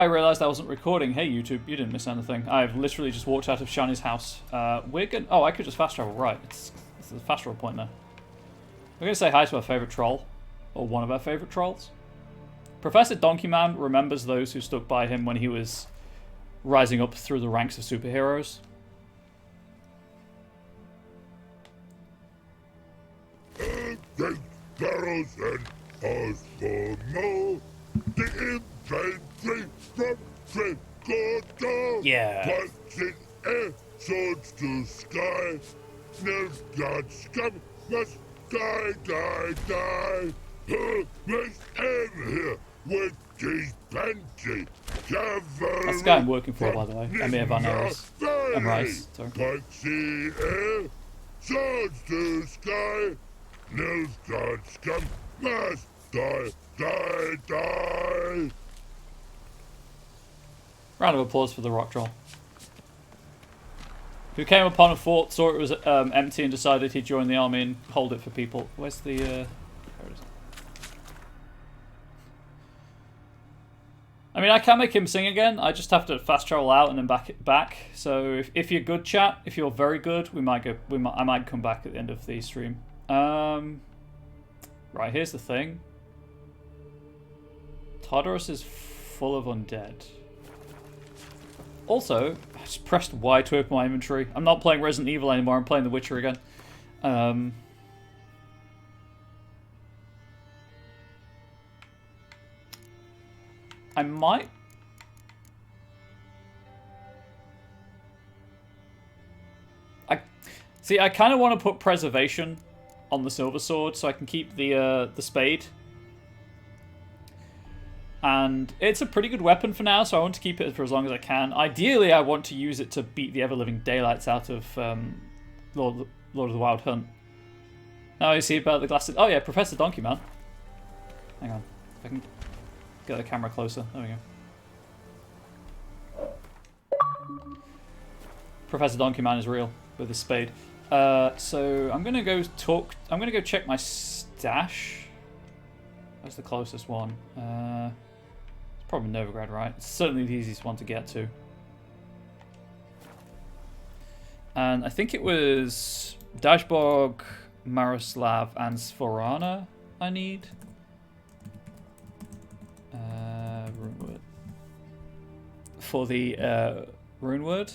I realised I wasn't recording. Hey YouTube, you didn't miss anything. I've literally just walked out of Shani's house. We're gonna... Oh, I could just fast travel, right. It's a fast travel point now. We're gonna say hi to our favourite troll. Or one of our favourite trolls. Professor Donkey Man remembers those who stuck by him when he was rising up through the ranks of superheroes. Barrels and us for more. The infantry from Tricordo. Yeah. Punching air, swords to sky. Nerve god scum must die. Who must end here with these Benji? That's the guy I'm working for, by the way. Emir Van Ares. I'm Rice, sorry. Punching air, swords to sky. Nerve god scum must die. Round of applause for the rock troll. Who came upon a fort, saw it was empty, and decided he'd join the army and hold it for people. Where's the... There it is. I mean, I can make him sing again. I just have to fast travel out and then back. So if you're good, chat, if you're very good, I might come back at the end of the stream. Right, here's the thing. Tartarus is full of undead. Also, I just pressed Y to open my inventory. I'm not playing Resident Evil anymore, I'm playing The Witcher again. I might... I kind of want to put Preservation on the Silver Sword so I can keep the Spade. And it's a pretty good weapon for now, so I want to keep it for as long as I can. Ideally, I want to use it to beat the ever-living daylights out of Lord of the Wild Hunt. Now you see about the glasses. Oh yeah, Professor Donkey Man. Hang on, if I can get the camera closer. There we go. Professor Donkey Man is real with his spade. So I'm gonna go talk. I'm gonna go check my stash. Where's the closest one? It's probably Novigrad, right? It's certainly the easiest one to get to. And I think it was Dashborg, Maroslav, and Sforana I need. Runeword. For the Runeword.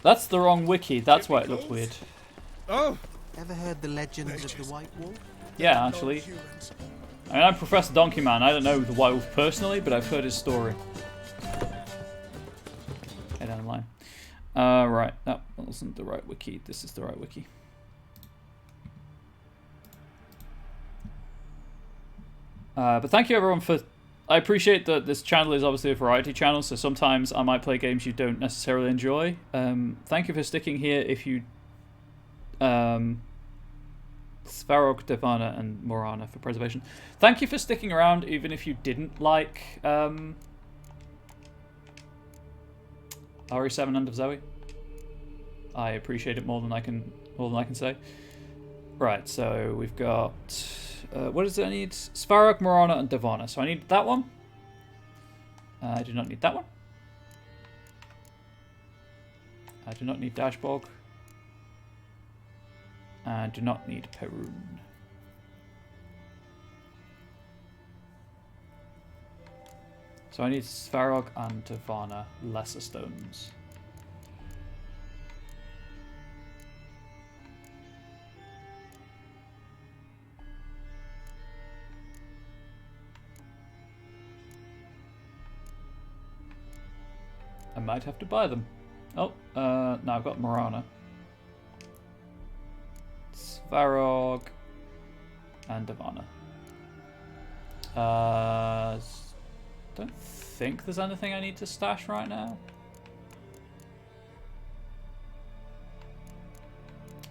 That's the wrong wiki. That's why it looks weird. Oh! Ever heard the legend of the White Wolf? Yeah, actually. I mean, I'm Professor Donkey Man. I don't know the White Wolf personally, but I've heard his story. Head down the line. Right. That wasn't the right wiki. This is the right wiki. But thank you everyone for... I appreciate that this channel is obviously a variety channel, so sometimes I might play games you don't necessarily enjoy. Thank you for sticking here if you... Svarog, Devana, and Morana for Preservation. Thank you for sticking around even if you didn't like RE7 End of Zoe. I appreciate it more than I can say. Right, so we've got... what does it need? Svarog, Morana, and Devana. So I need that one. I do not need that one. I do not need Dashbog. I do not need Perun. So I need Svarog and Devana, lesser stones. I might have to buy them. Oh, now I've got Morana. Svarog and Devana. Don't think there's anything I need to stash right now.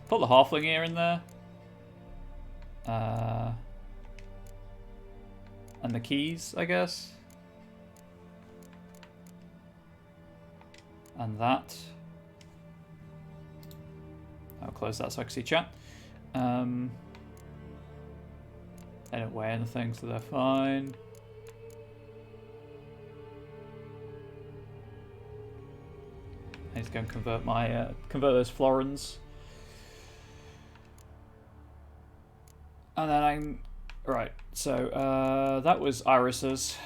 Put the halfling ear in there. And the keys, I guess. And that. I'll close that so I can see chat. They don't weigh anything, so they're fine. I need to go and convert my convert those florins. And then I'm right. So that was Iris's.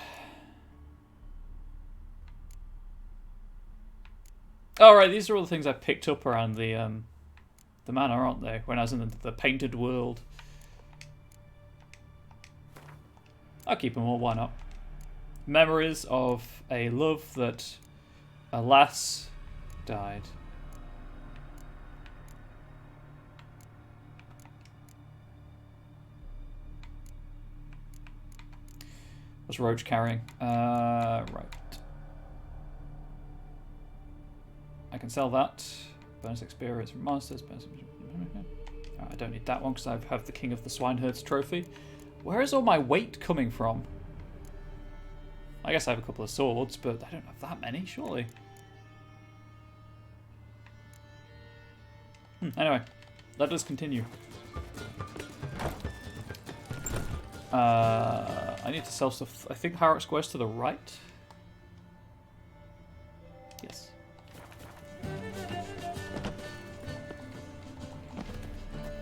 Oh right, these are all the things I picked up around the manor, aren't they? When I was in the painted world. I'll keep them all. Why not? Memories of a love that, alas, died. What's Roach carrying? Right. I can sell that. Bonus experience from monsters. I don't need that one because I have the King of the Swineherds trophy. Where is all my weight coming from? I guess I have a couple of swords, but I don't have that many, surely. Anyway, let us continue. I need to sell stuff. I think Harrock Square's to the right. Yes.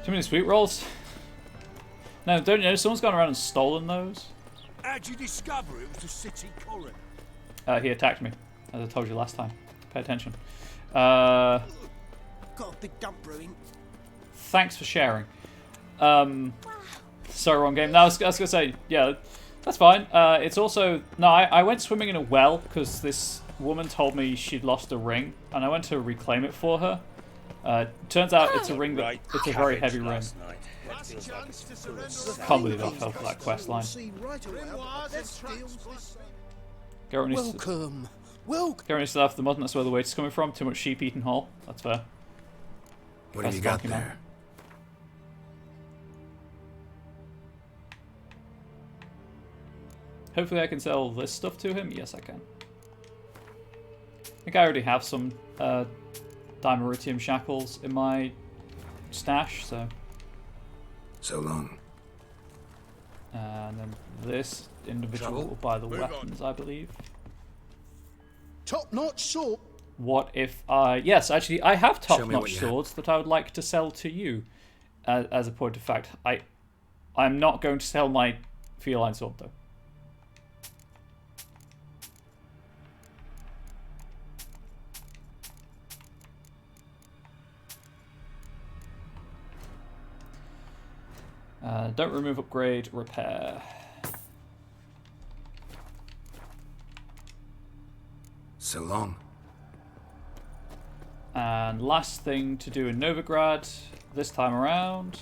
Too many sweet rolls? No, don't you know? Someone's gone around and stolen those. How'd you discover it was the city coroner? He attacked me, as I told you last time. Pay attention. Got a big dump brewing. Thanks for sharing. Sorry, wrong game. No, I was going to say, yeah, that's fine. It's also... No, I went swimming in a well because this woman told me she'd lost a ring, and I went to reclaim it for her. Turns out it's a ring that... It's a very heavy ring. Can't believe I fell for that quest line. Welcome. Welcome. Gary needs to laugh. The modern, that's where the weight's coming from. Too much sheep eating whole. That's fair. What have you got there? Hopefully I can sell this stuff to him. Yes, I can. I think I already have some Dimeritium shackles in my stash, so... So long. And then this individual will buy the weapons, I believe. Top-notch sword. What if I... Yes, actually, I have Show me what top-notch you swords that I would like to sell to you. As a point of fact, I'm not going to sell my feline sword, though. Don't remove, upgrade, repair. So long. And last thing to do in Novigrad this time around.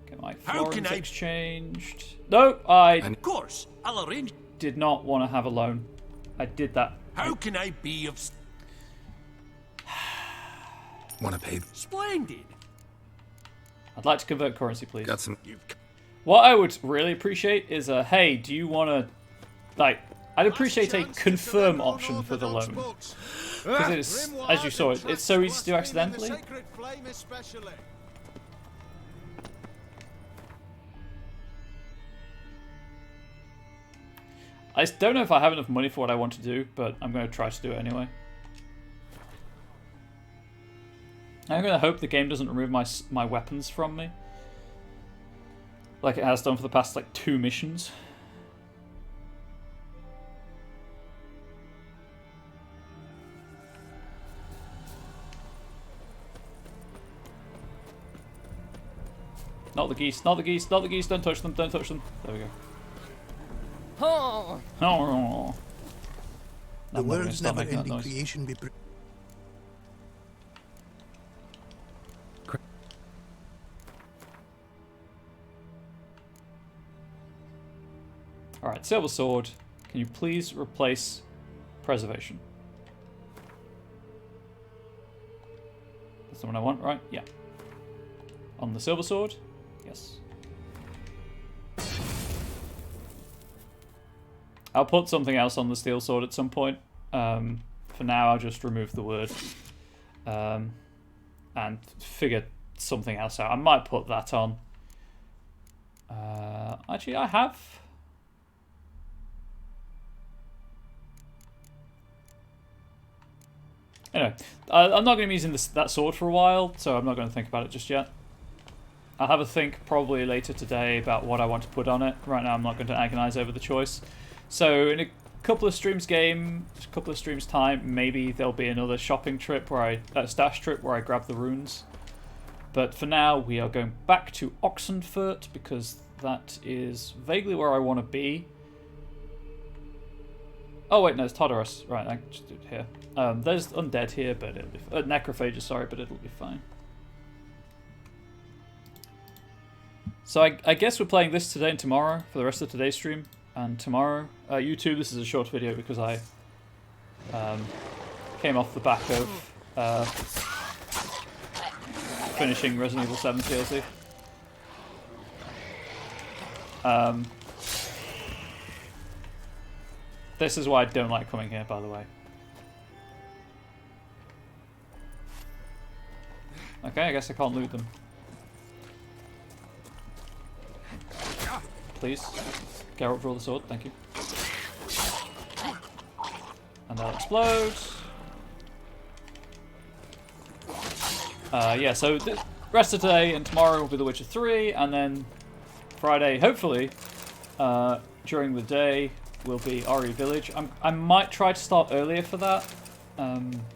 Get my florins exchanged. No, Of course, I'll arrange. Did not want to have a loan. I did that. How can I be of... Want to pay? Splendid. I'd like to convert currency, please. Got some. What I would really appreciate is a, hey, do you want to, like, I'd appreciate a confirm option for the loan. Because it is, as you saw, it's so easy to do accidentally. I don't know if I have enough money for what I want to do, but I'm going to try to do it anyway. I'm going to hope the game doesn't remove my weapons from me. Like it has done for the past, like, 2 missions. Not the geese, not the geese, not the geese, don't touch them, don't touch them. There we go. Oh. The world's never-ending creation be... Alright, Silver Sword, can you please replace Preservation? That's the one I want, right? Yeah. On the Silver Sword? Yes. I'll put something else on the Steel Sword at some point, for for now, I'll just remove the word and figure something else out. I might put that on. Actually, I have. Anyway, I'm not going to be using that sword for a while, so I'm not going to think about it just yet. I'll have a think probably later today about what I want to put on it. Right now, I'm not going to agonize over the choice. So in a couple of streams time, maybe there'll be another shopping trip where stash trip where I grab the runes. But for now, we are going back to Oxenfurt because that is vaguely where I want to be. Oh wait, no, it's Tartarus. Right, I just did it here. There's undead here, but it'll be necrophages. Sorry, but it'll be fine. So I guess we're playing this today and tomorrow for the rest of today's stream. And tomorrow, YouTube, this is a short video because I came off the back of finishing Resident Evil 7 DLC. This is why I don't like coming here, by the way. Okay, I guess I can't loot them. Please. Geralt, draw the sword, thank you. And that'll explode. Yeah, so the rest of today and tomorrow will be The Witcher 3, and then Friday, hopefully, during the day, will be RE Village. I might try to start earlier for that,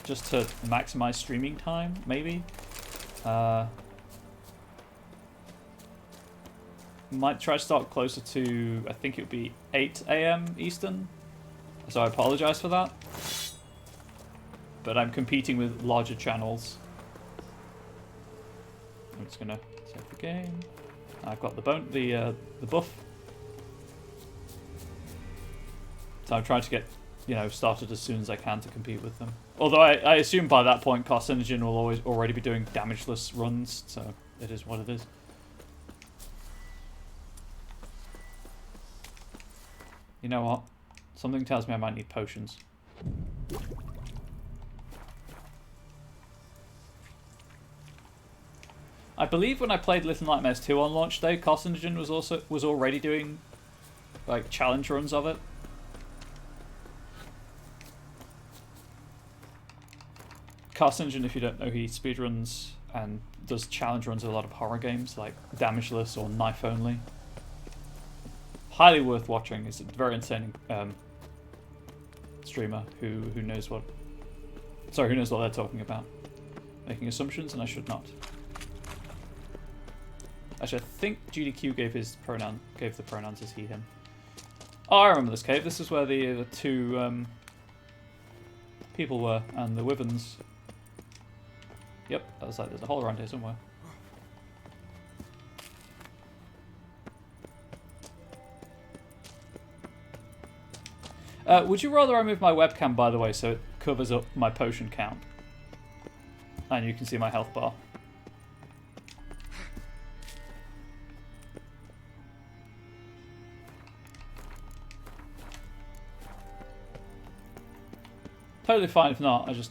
just to maximize streaming time, maybe. Might try to start closer to, I think it would be 8 AM Eastern, so I apologize for that. But I'm competing with larger channels. I'm just gonna save the game. I've got the buff. So I'm trying to get, started as soon as I can to compete with them. Although I assume by that point Carcinogen will already be doing damageless runs, so it is what it is. You know what? Something tells me I might need potions. I believe when I played Little Nightmares 2 on launch day, Carcinogen was already doing like challenge runs of it. Carcinogen, if you don't know, he speedruns and does challenge runs of a lot of horror games like Damageless or Knife Only. Highly worth watching. He's a very entertaining streamer who knows what they're talking about. Making assumptions, and I should not. Actually, I think GDQ gave the pronouns as he, him. Oh, I remember this cave. This is where the two people were, and the wyverns. Yep, that was like there's a hole around here somewhere. Would you rather I move my webcam, by the way, so it covers up my potion count? And you can see my health bar. Totally fine if not, I just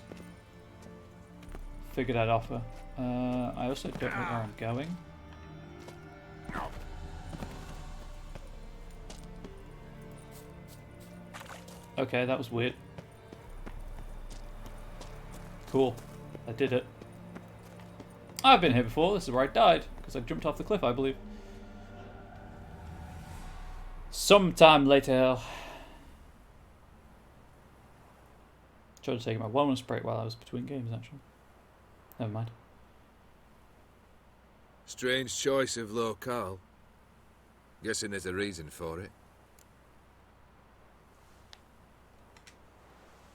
figured I'd offer. I also don't know where I'm going. Okay, that was weird. Cool. I did it. I've been here before. This is where I died, because I jumped off the cliff, I believe. Sometime later. Tried to take my wellness break while I was between games, actually. Never mind. Strange choice of locale. Guessing there's a reason for it.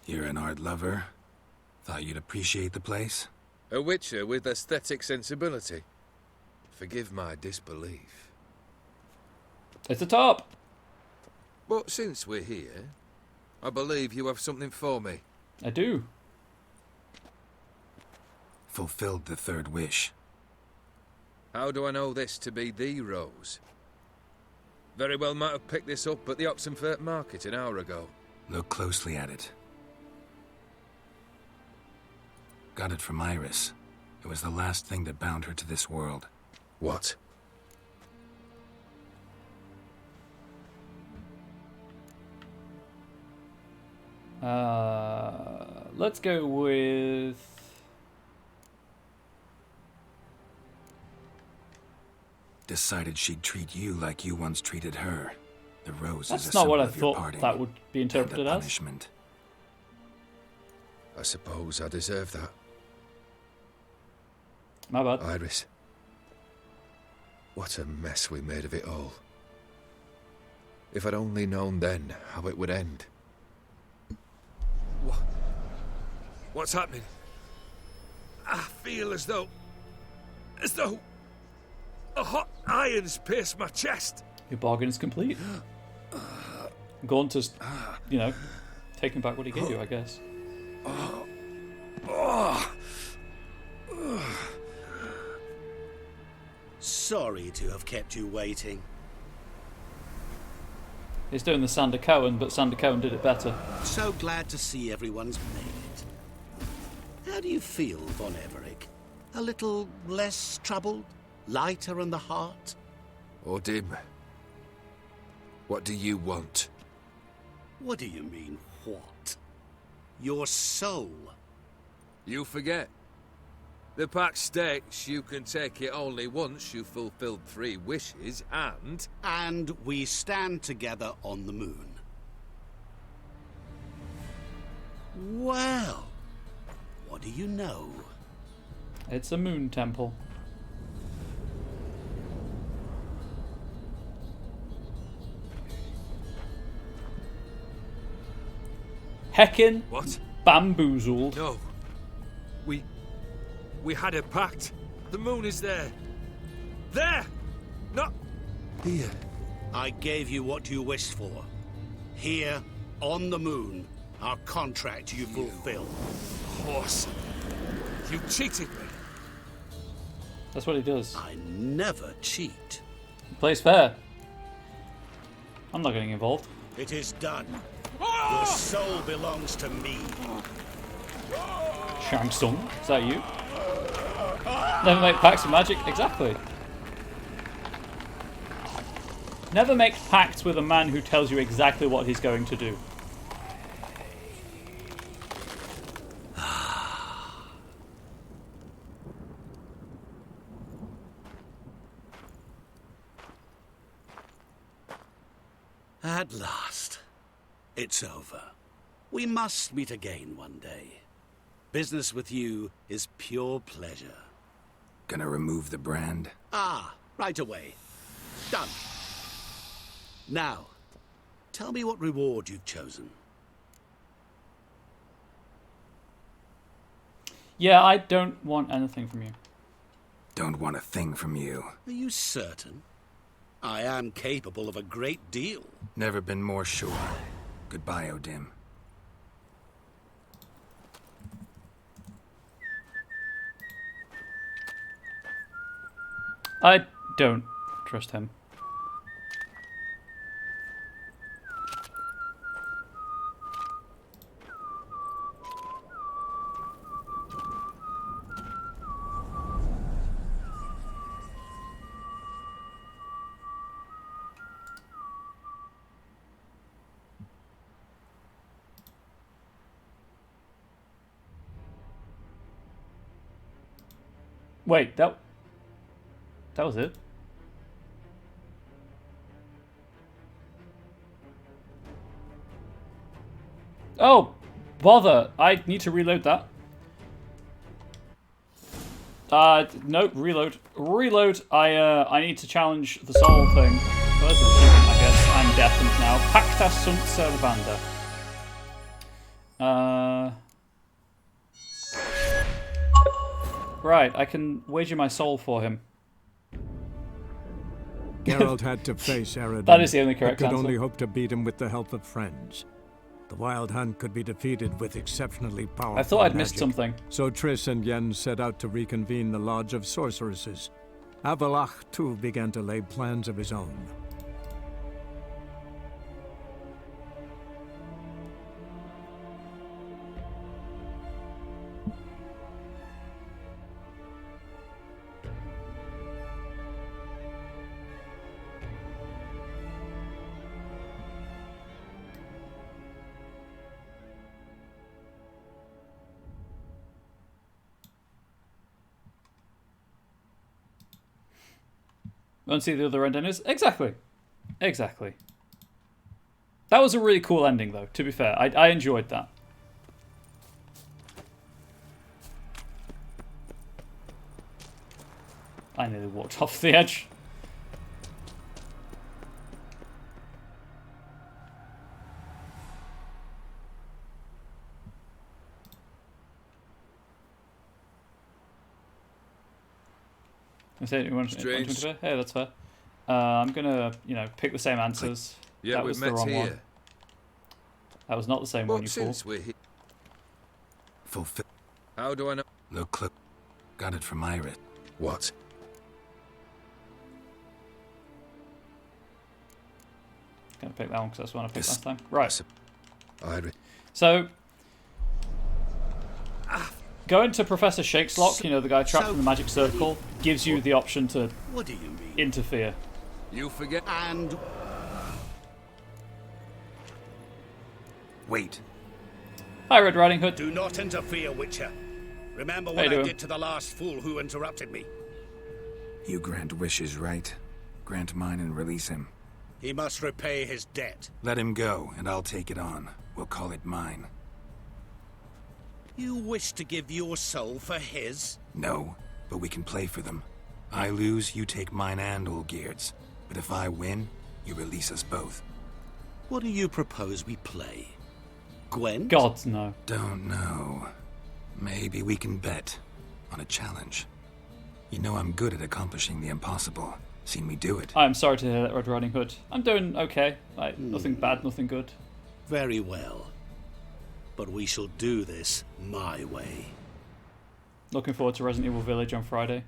You're an art lover. Thought you'd appreciate the place. A witcher with aesthetic sensibility. Forgive my disbelief. It's the top! But since we're here, I believe you have something for me. I do. Fulfilled the third wish. How do I know this to be the rose? Very well might have picked this up at the Oxenfurt market an hour ago. Look closely at it. got it from Iris. It was the last thing that bound her to this world. What? Let's go with... Decided she'd treat you like you once treated her. The rose That's is a not what symbol I of your thought parting that would be and a interpreted as. punishment. I suppose I deserve that. My bad. Iris. What a mess we made of it all. If I'd only known then how it would end. What's happening? I feel as though a hot iron's pierced my chest. Your bargain is complete. Gaunt is, you know, taking back what he gave you, I guess. Sorry to have kept you waiting. He's doing the Sander Cohen, but Sander Cohen did it better. So glad to see everyone's made it. How do you feel, Von Everich? A little less troubled? Lighter in the heart? Odim, what do you want? What do you mean, what? Your soul. You forget. The pact states you can take it only once you've fulfilled 3 wishes, and... And we stand together on the moon. Well, what do you know? It's a moon temple. Heckin' What? bamboozled. No. We had a pact. The moon is there. There! Not here. I gave you what you wished for. Here, on the moon, our contract you fulfill. Horse. You cheated me. That's what he does. I never cheat. He plays fair. I'm not getting involved. It is done. Your soul belongs to me. Shang Tsung, is that you? Never make pacts with magic. Exactly. Never make pacts with a man who tells you exactly what he's going to do. At last. It's over. We must meet again one day. Business with you is pure pleasure. Gonna remove the brand? Ah, right away. Done. Now, tell me what reward you've chosen. Yeah, I don't want anything from you. Don't want a thing from you. Are you certain? I am capable of a great deal. Never been more sure. Goodbye, Odim. I don't trust him. Wait, that was it? Oh, bother. I need to reload that. Nope, reload. Reload. I need to challenge the soul thing. Well, there's an achievement, I guess. I'm deafened now. Pacta sunt servanda. Right, I can wager my soul for him. Geralt had to face Eredin. That is the only correct but could answer. only hope to beat him with the help of friends. The Wild Hunt could be defeated with exceptionally powerful I thought I'd missed magic. something. So Triss and Yen set out to reconvene the Lodge of Sorceresses. Avalach, too, began to lay plans of his own. Want to see the other ending is? Exactly. Exactly. That was a really cool ending, though, to be fair. I enjoyed that. I nearly walked off the edge. Strange. Hey, that's fair. I'm gonna, pick the same answers. Yeah, that we was the met wrong here. one. That was not the same one, you fool. Since we're here, Fulfill. how do I know? Look, clip. Got it from Iris. What? Gonna pick that one because that's the one I picked last time. Right. Iris. So, going to Professor Shakeslock, the guy trapped in the magic circle, gives you the option to What do you mean? interfere. You forget. And Wait. Hi, Red Riding Hood. do not interfere, Witcher. Remember How what you I doing? did to the last fool who interrupted me. You grant wishes, right? Grant mine and release him. He must repay his debt. Let him go, and I'll take it on. We'll call it mine. You wish to give your soul for his? No, but we can play for them. I lose, you take mine and Olgierd's. But if I win, you release us both. What do you propose we play? Gwen? God, no. Don't know. Maybe we can bet on a challenge. You know I'm good at accomplishing the impossible. Seen me do it. I'm sorry to hear that, Red Riding Hood. I'm doing okay. Nothing bad, nothing good. Very well. But we shall do this my way. Looking forward to Resident Evil Village on Friday.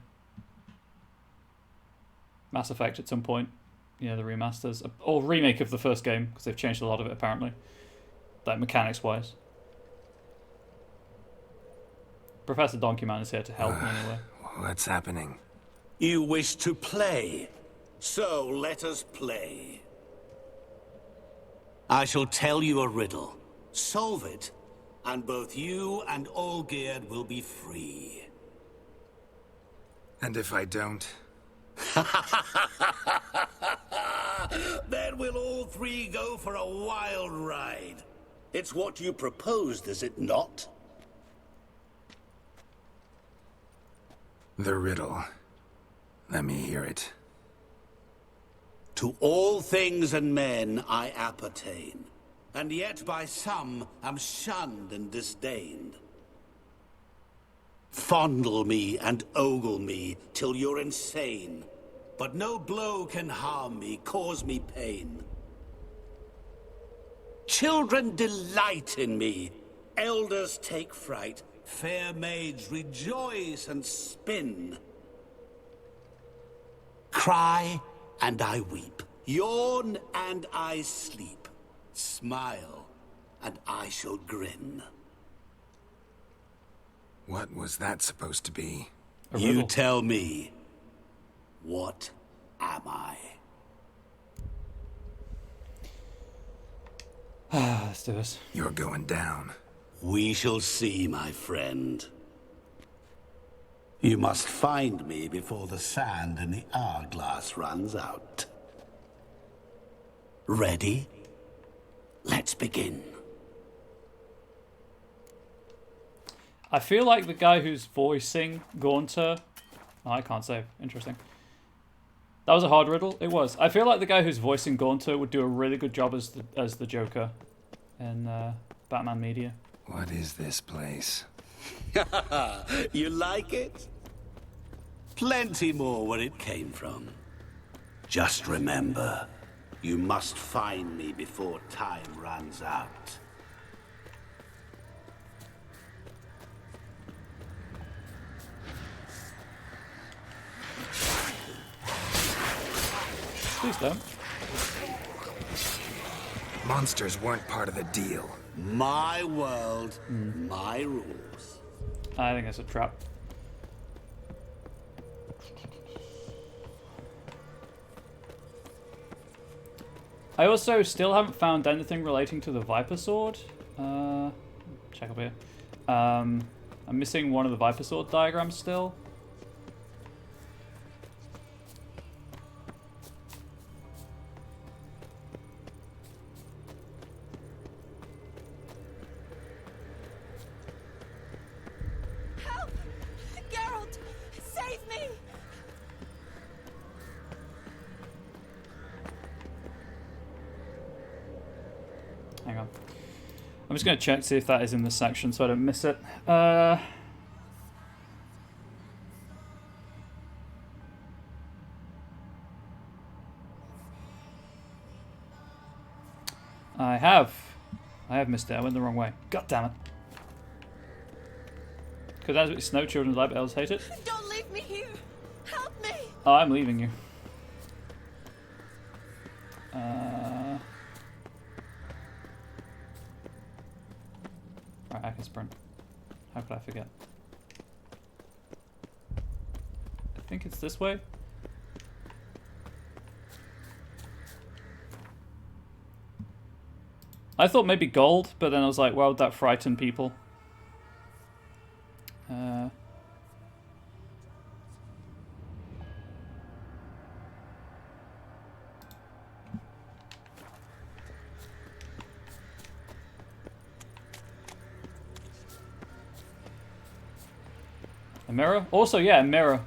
Mass Effect at some point. The remasters. Or remake of the first game, because they've changed a lot of it, apparently. Like, mechanics-wise. Professor Donkey Man is here to help me anyway. What's happening? You wish to play, so let us play. I shall tell you a riddle. Solve it, and both you and Olgierd will be free. And if I don't? Then we'll all three go for a wild ride. It's what you proposed, is it not? The riddle. Let me hear it. To all things and men I appertain, and yet by some am shunned and disdained. Fondle me and ogle me till you're insane, but no blow can harm me, cause me pain. Children delight in me, elders take fright, fair maids rejoice and spin. Cry and I weep, yawn and I sleep, smile and I shall grin. What was that supposed to be? You tell me, what am I? Let's do this. You're going down. We shall see, my friend. You must find me before the sand in the hourglass runs out. Ready? Let's begin. I feel like the guy who's voicing Gaunter... Oh, I can't save. Interesting. That was a hard riddle. It was. I feel like the guy who's voicing Gaunter would do a really good job as the Joker in Batman Media. What is this place? You like it? Plenty more where it came from. Just remember, you must find me before time runs out. Please don't. Monsters weren't part of the deal. My world, my rules. I think it's a trap. I also still haven't found anything relating to the Viper Sword. Check up here. I'm missing one of the Viper Sword diagrams still. I'm just going to check to see if that is in this section so I don't miss it. I have missed it. I went the wrong way. God damn it. Could that be snow? Children like elves hate it. Don't leave me here. Help me. Oh, I'm leaving you. Right, I can sprint. How could I forget? I think it's this way. I thought maybe gold, but then I was like, well, would that frighten people? A mirror? Also, yeah, a mirror.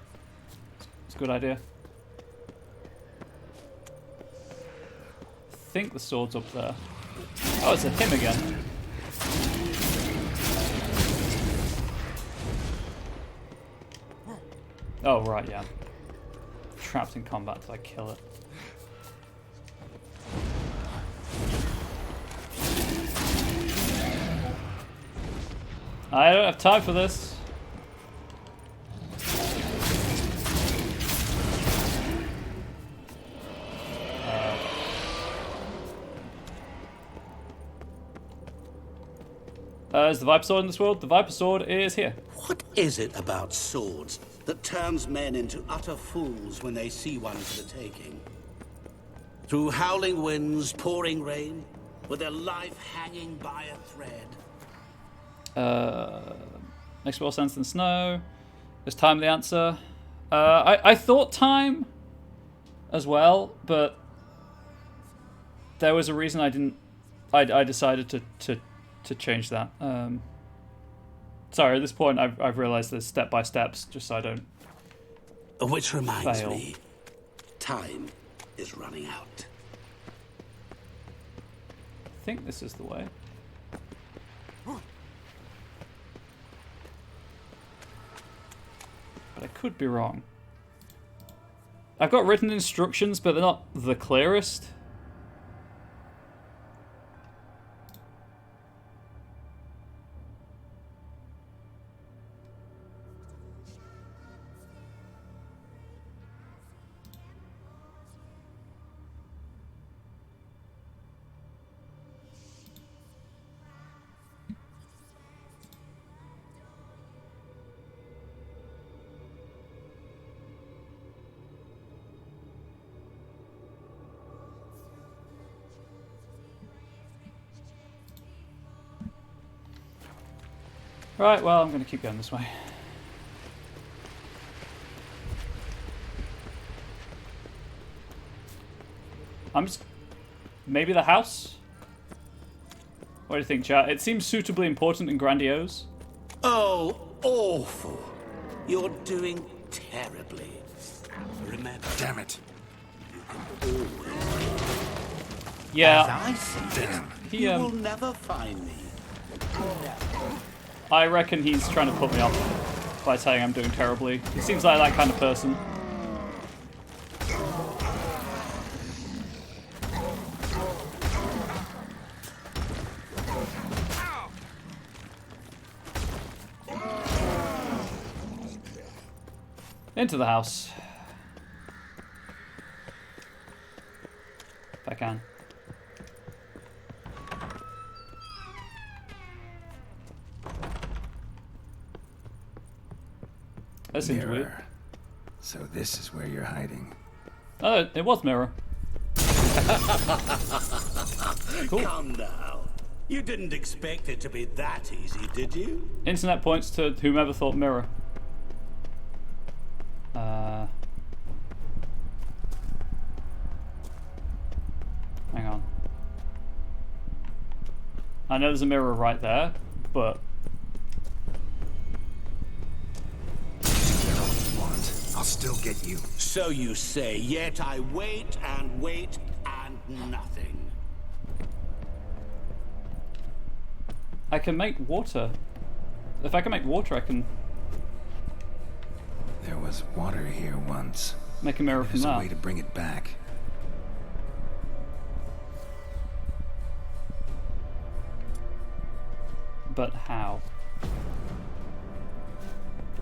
It's a good idea. I think the sword's up there. Oh, it's a him again. Oh, right, yeah. Trapped in combat till I kill it. I don't have time for this. Is the Viper Sword in this world? The Viper Sword is here. What is it about swords that turns men into utter fools when they see one for the taking? Through howling winds, pouring rain, with their life hanging by a thread. Makes more sense than snow. Is time the answer? I thought time as well, but there was a reason I didn't. I decided to change that. Sorry, at this point I've realised there's step by steps, just so I don't. Which reminds fail. me, time is running out. I think this is the way. But I could be wrong. I've got written instructions, but they're not the clearest. Right, well, I'm going to keep going this way. I'm just... Maybe the house? What do you think, chat? It seems suitably important and grandiose. Oh, awful. You're doing terribly. Remember. Damn it. Yeah. As I see it, He, you will never find me. I reckon he's trying to put me off by saying I'm doing terribly. He seems like that kind of person. Into the house. If I can. That seems weird. So this is where you're hiding. Oh, it was mirror. Cool. Come now. You didn't expect it to be that easy, did you? Internet points to whomever thought mirror. Hang on. I know there's a mirror right there, but... I'll still get you. So you say, yet I wait and wait and nothing. I can make water. If I can make water, I can There was water here once. make a mirror from There's a that. way to bring it back. But how?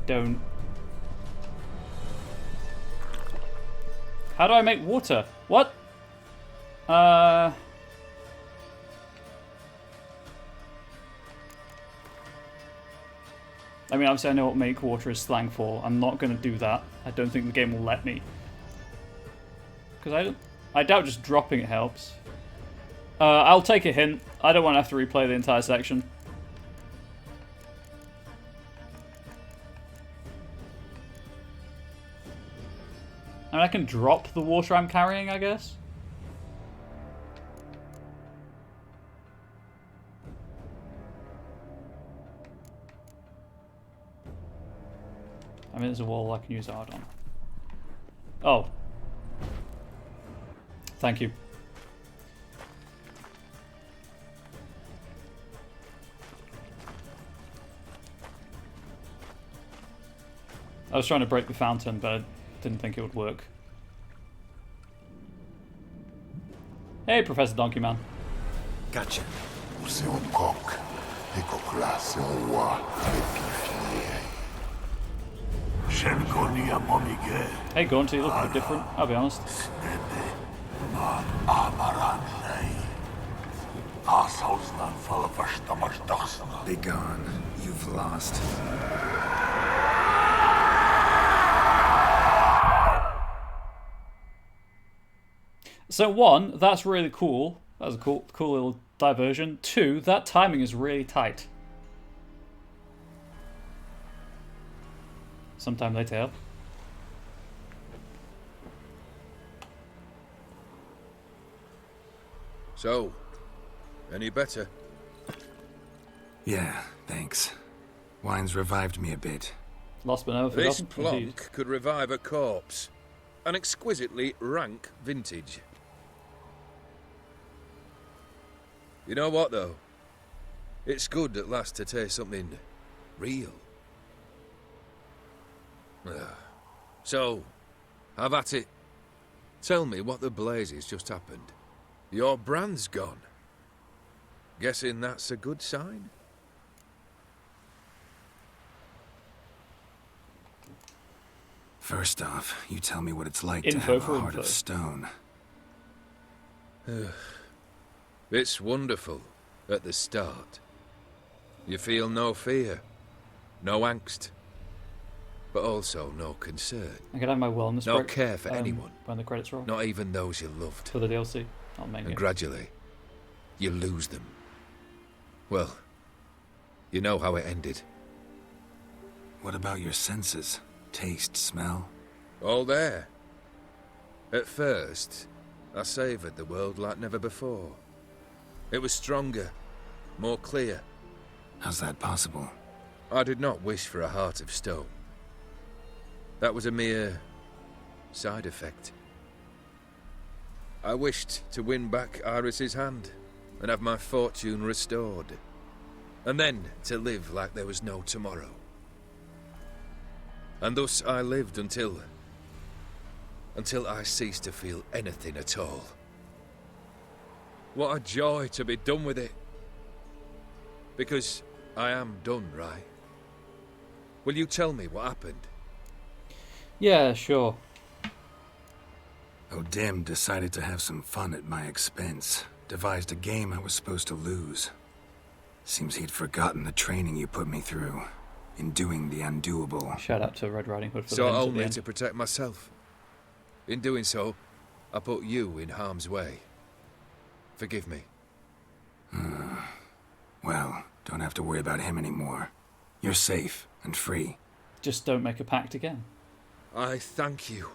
Don't. How do I make water? What? I mean, obviously I know what make water is slang for. I'm not going to do that. I don't think the game will let me. Because I doubt just dropping it helps. I'll take a hint. I don't want to have to replay the entire section. I mean, I can drop the water I'm carrying, I guess. I mean, there's a wall I can use art on. Oh. Thank you. I was trying to break the fountain, but I didn't think it would work. Hey, Professor Donkey Man. Gotcha. C'est un coq. Écoque-là, c'est un roi. Hey, Gaunty, you look a bit different, I'll be honest. Be gone. You've lost. So one, that's really cool. That was a cool little diversion. Two, that timing is really tight. Sometime later. So, any better? Yeah, thanks. Wine's revived me a bit. Lost but never This forgotten. Indeed. plonk could revive a corpse. An exquisitely rank vintage. You know what, though? It's good at last to taste something real. So, have at it. Tell me what the blazes just happened. Your brand's gone. Guessing that's a good sign? First off, you tell me what it's like Info to have for a heart info. of stone. It's wonderful at the start. You feel no fear, no angst, but also no concern. I could have my wellness No break, care for anyone. when the credits roll. Not even those you loved. For the DLC. I'll make And it. gradually, you lose them. Well, you know how it ended. What about your senses? Taste, smell? All there. At first, I savoured the world like never before. It was stronger, more clear. How's that possible? I did not wish for a heart of stone. That was a mere side effect. I wished to win back Iris's hand and have my fortune restored. And then to live like there was no tomorrow. And thus I lived until I ceased to feel anything at all. What a joy to be done with it. Because I am done, right? Will you tell me what happened? Yeah, sure. O'Dim decided to have some fun at my expense. Devised a game I was supposed to lose. Seems he'd forgotten the training you put me through. In doing the undoable. Shout out to Red Riding Hood for So the hint at the only end. to protect myself. In doing so, I put you in harm's way. Forgive me. Well, don't have to worry about him anymore. You're safe and free. Just don't make a pact again. I thank you.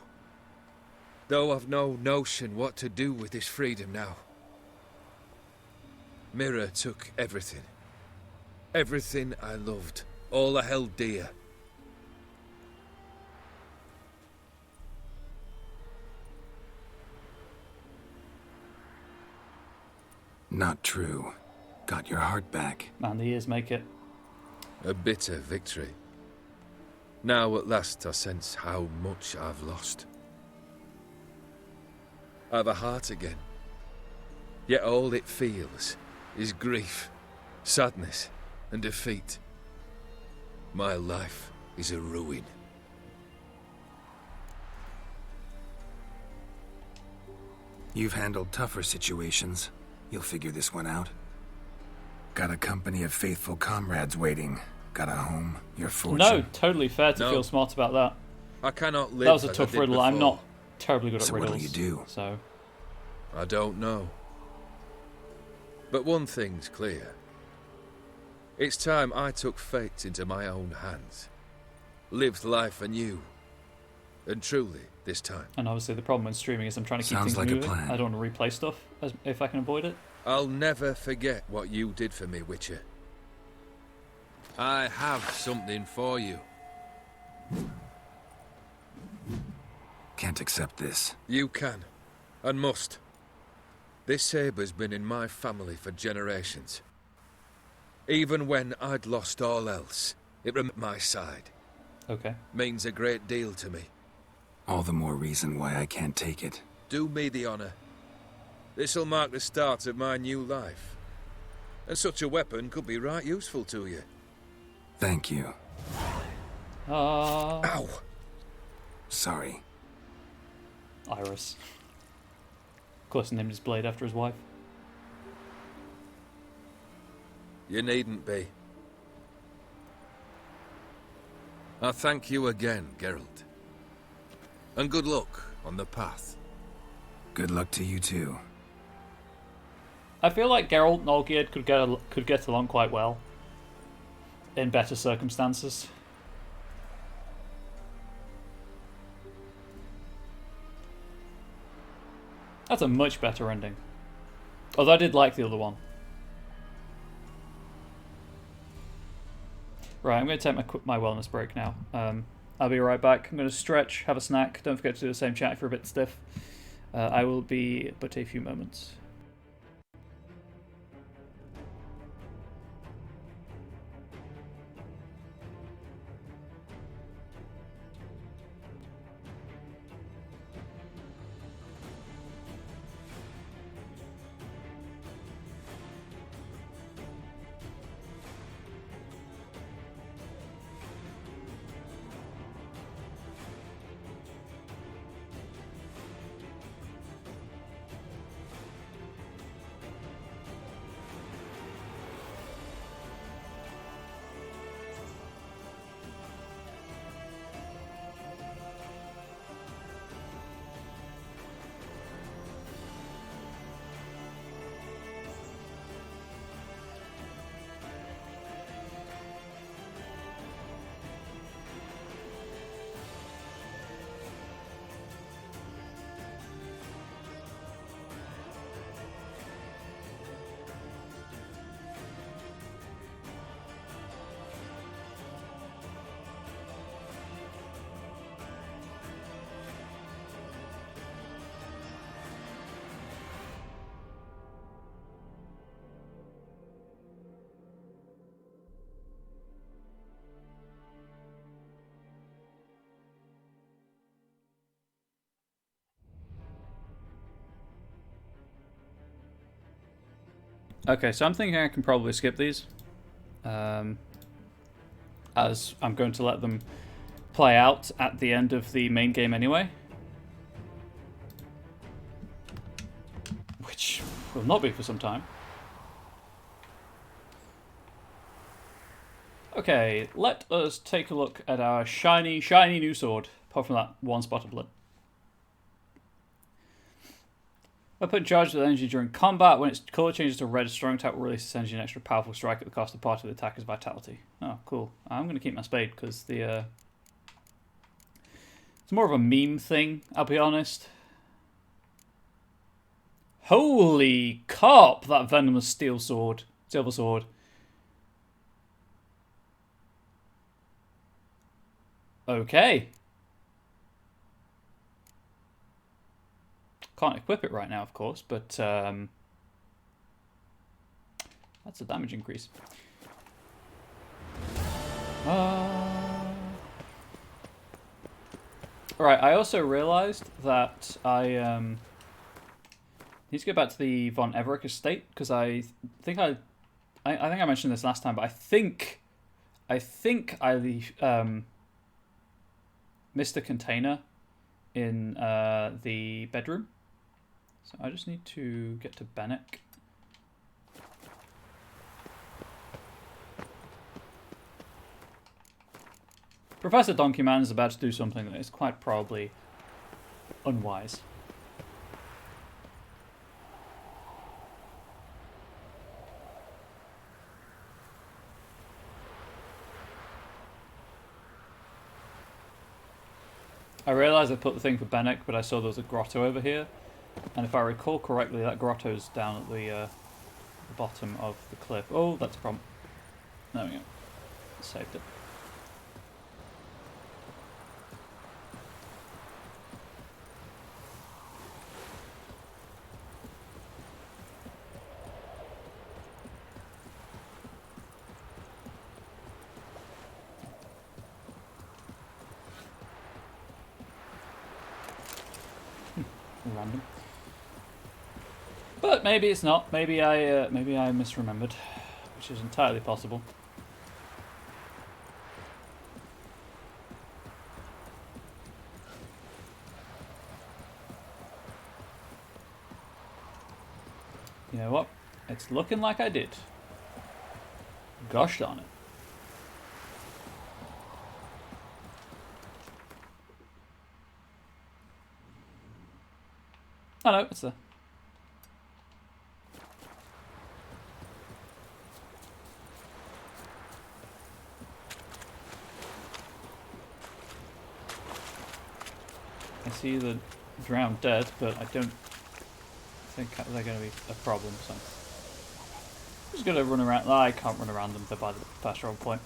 Though I've no notion what to do with this freedom now. Mirror took everything. Everything I loved. All I held dear. Not true. Got your heart back. Man, the ears make it. A bitter victory. Now at last I sense how much I've lost. I've a heart again. Yet all it feels is grief, sadness, and defeat. My life is a ruin. You've handled tougher situations. You'll figure this one out. Got a company of faithful comrades waiting. Got a home, your fortune. No, totally fair to feel smart about that. I cannot live. That was a tough riddle. Before. I'm not terribly good at riddles. What'll you do? So I don't know. But one thing's clear. It's time I took fate into my own hands. Lived life anew. And truly, this time. And obviously the problem with streaming is I'm trying to keep Sounds things like a moving. plan. I don't want to replay stuff if I can avoid it. I'll never forget what you did for me, Witcher. I have something for you. Can't accept this. You can, and must. This sabre's been in my family for generations. Even when I'd lost all else, it remained at my side. Okay. Means a great deal to me. All the more reason why I can't take it. Do me the honor. This'll mark the start of my new life. And such a weapon could be right useful to you. Thank you. Ow! Sorry. Iris. Of course, he named his blade after his wife. You needn't be. I thank you again, Geralt. And good luck on the path. Good luck to you too. I feel like Geralt and Olgierd could get along quite well in better circumstances. That's a much better ending. Although I did like the other one. Right, I'm going to take my wellness break now. I'll be right back. I'm going to stretch, have a snack. Don't forget to do the same chat if you're a bit stiff. I will be but a few moments. Okay, so I'm thinking I can probably skip these. As I'm going to let them play out at the end of the main game anyway. Which will not be for some time. Okay, let us take a look at our shiny, shiny new sword. Apart from that one spot of blood. Weapon charged with energy during combat. When its colour changes to red, a strong attack will release its energy an extra powerful strike at the cost of part of the attacker's vitality. Oh, cool. I'm going to keep my spade because the it's more of a meme thing, I'll be honest. Holy carp, that venomous silver sword. Okay. Can't equip it right now, of course, but That's a damage increase. Alright, I also realized that I need to go back to the Von Everett estate, because I think I mentioned this last time, but I think I missed a container in the bedroom. So I just need to get to Bannock. Professor Donkey Man is about to do something that is quite probably unwise. I realised I put the thing for Bannock, but I saw there was a grotto over here. And if I recall correctly, that grotto's down at the bottom of the cliff. Oh, that's a problem. There we go. Saved it. Random. But maybe it's not. Maybe I misremembered, which is entirely possible. You know what? It's looking like I did. Gosh darn it. Oh no, it's there. I see the drowned dead, but I don't think they're going to be a problem, so I'm just going to run around. I can't run around them, they're by the fast travel point.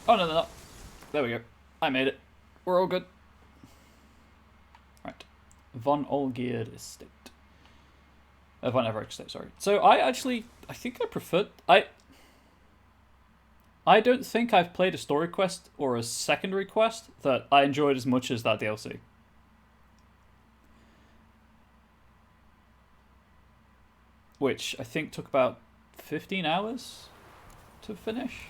Oh no, they're not. There we go. I made it. We're all good. Right. Von Olgierd Estate. Von Everett Estate, sorry. So I think I preferred... I don't think I've played a story quest or a secondary quest that I enjoyed as much as that DLC. Which I think took about 15 hours to finish.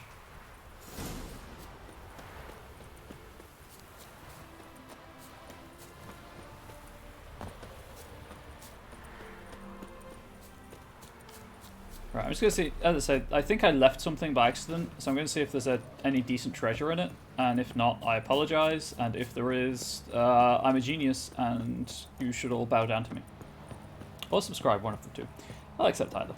Right, I'm just going to see, as I said, I think I left something by accident, so I'm going to see if there's any decent treasure in it, and if not, I apologise, and if there is, I'm a genius, and you should all bow down to me. Or subscribe, one of the two. I'll accept either.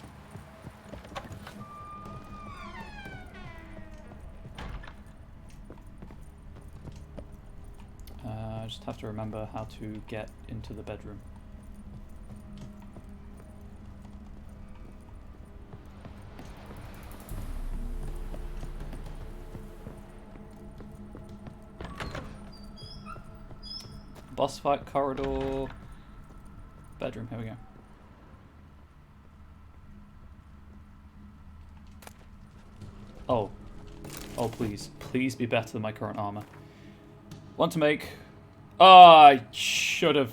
I just have to remember how to get into the bedroom. Boss fight corridor. Bedroom, here we go. Oh. Oh, please. Please be better than my current armor. Want to make... Oh, I should have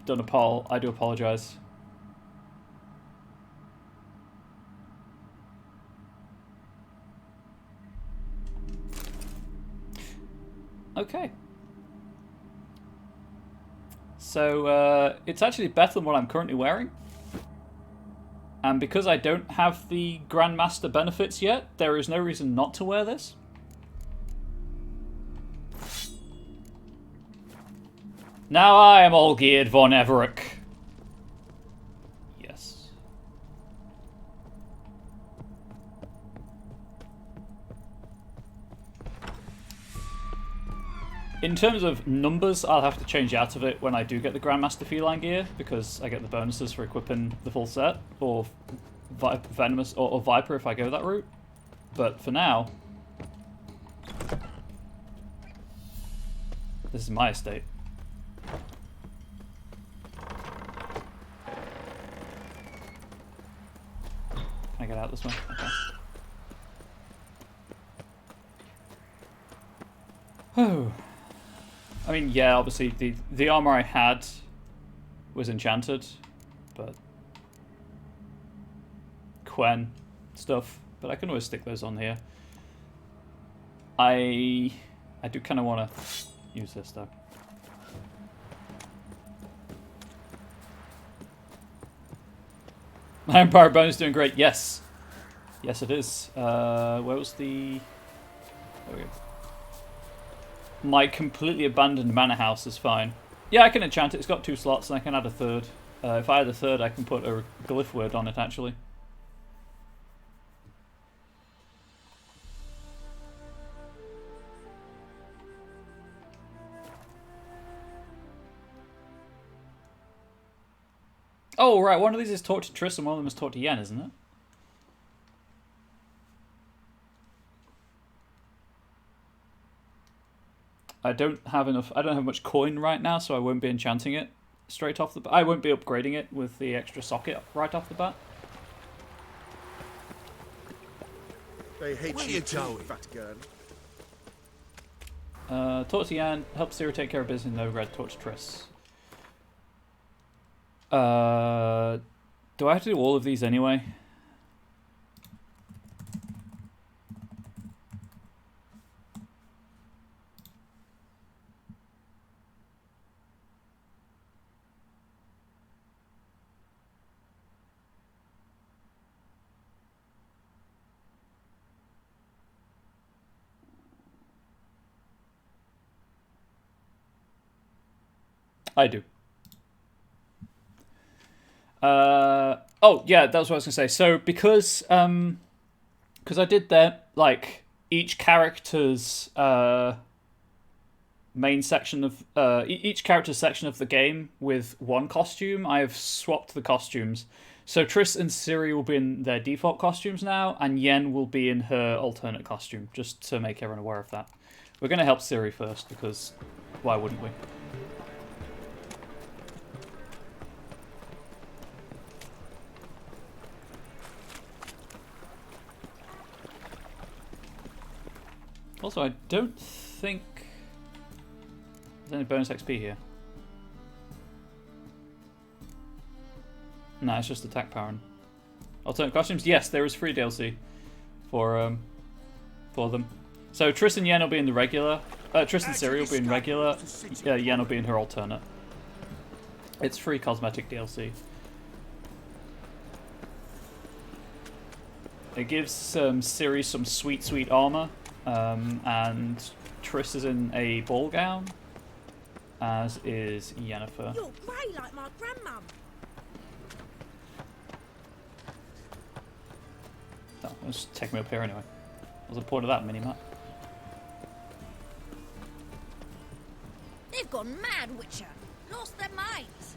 done a poll. I do apologize. Okay. So, it's actually better than what I'm currently wearing. And because I don't have the Grandmaster benefits yet, there is no reason not to wear this. Now I am Olgierd von Everett. Yes. In terms of numbers, I'll have to change out of it when I do get the Grandmaster Feline gear, because I get the bonuses for equipping the full set, or Venomous, or Viper if I go that route. But for now, this is my estate. Can I get out out this way. Okay. Oh. I mean, yeah, obviously the armor I had was enchanted, but Quen stuff, but I can always stick those on here. I do kind of want to use this though. My Empire Bone is doing great. Yes, yes, it is. Where was the? There we go. My completely abandoned manor house is fine. Yeah, I can enchant it. It's got 2 slots, and I can add a third. If I add a third, I can put a glyph word on it, actually. Oh, right. One of these is taught to Triss, and one of them is taught to Yen, isn't it? I don't have enough. I don't have much coin right now, so I won't be enchanting it straight off the bat. I won't be upgrading it with the extra socket right off the bat. They hate you too, fat girl. Taught to Yen, help Ciri take care of business in Novigrad. Taught to Triss. Do I have to do all of these anyway? I do. Oh yeah, that was what I was gonna say. So because I did that, like each character's main section of each character's section of the game with one costume, I have swapped the costumes. So Triss and Ciri will be in their default costumes now, and Yen will be in her alternate costume, just to make everyone aware of that. We're gonna help Ciri first because why wouldn't we? Also, I don't think there's any bonus XP here. No, it's just attack power and alternate costumes. Yes, there is free DLC for them. So Triss and Yen will be in the regular. Triss and Ciri will be in regular. Yen will be in her alternate. It's free cosmetic DLC. It gives Ciri some sweet armor. And Triss is in a ball gown, as is Yennefer. You're grey like my grandmum. Oh, let's take me up here anyway. What's the point of that mini-map? They've gone mad, Witcher. Lost their minds.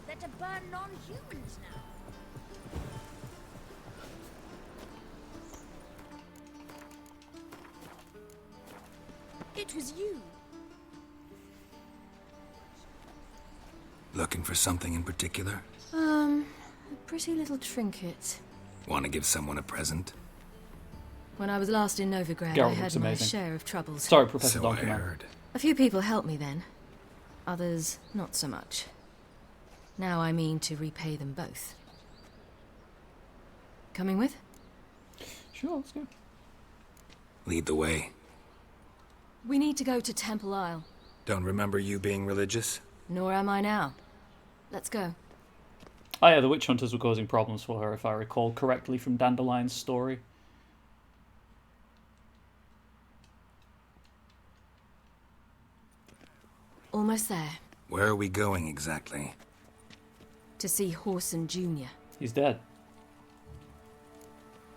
They're to burn non-humans now. It was you. Looking for something in particular? A pretty little trinket. Want to give someone a present? When I was last in Novigrad, Geralt I had looks my amazing. share of troubles. Sorry, Professor So Donkey I Man. heard. A few people helped me then. Others, not so much. Now I mean to repay them both. Coming with? Sure, let's go. Lead the way. We need to go to Temple Isle. Don't remember you being religious? Nor am I now. Let's go. Oh yeah, the witch hunters were causing problems for her, if I recall correctly from Dandelion's story. Almost there. Where are we going exactly? To see Horson Jr. He's dead.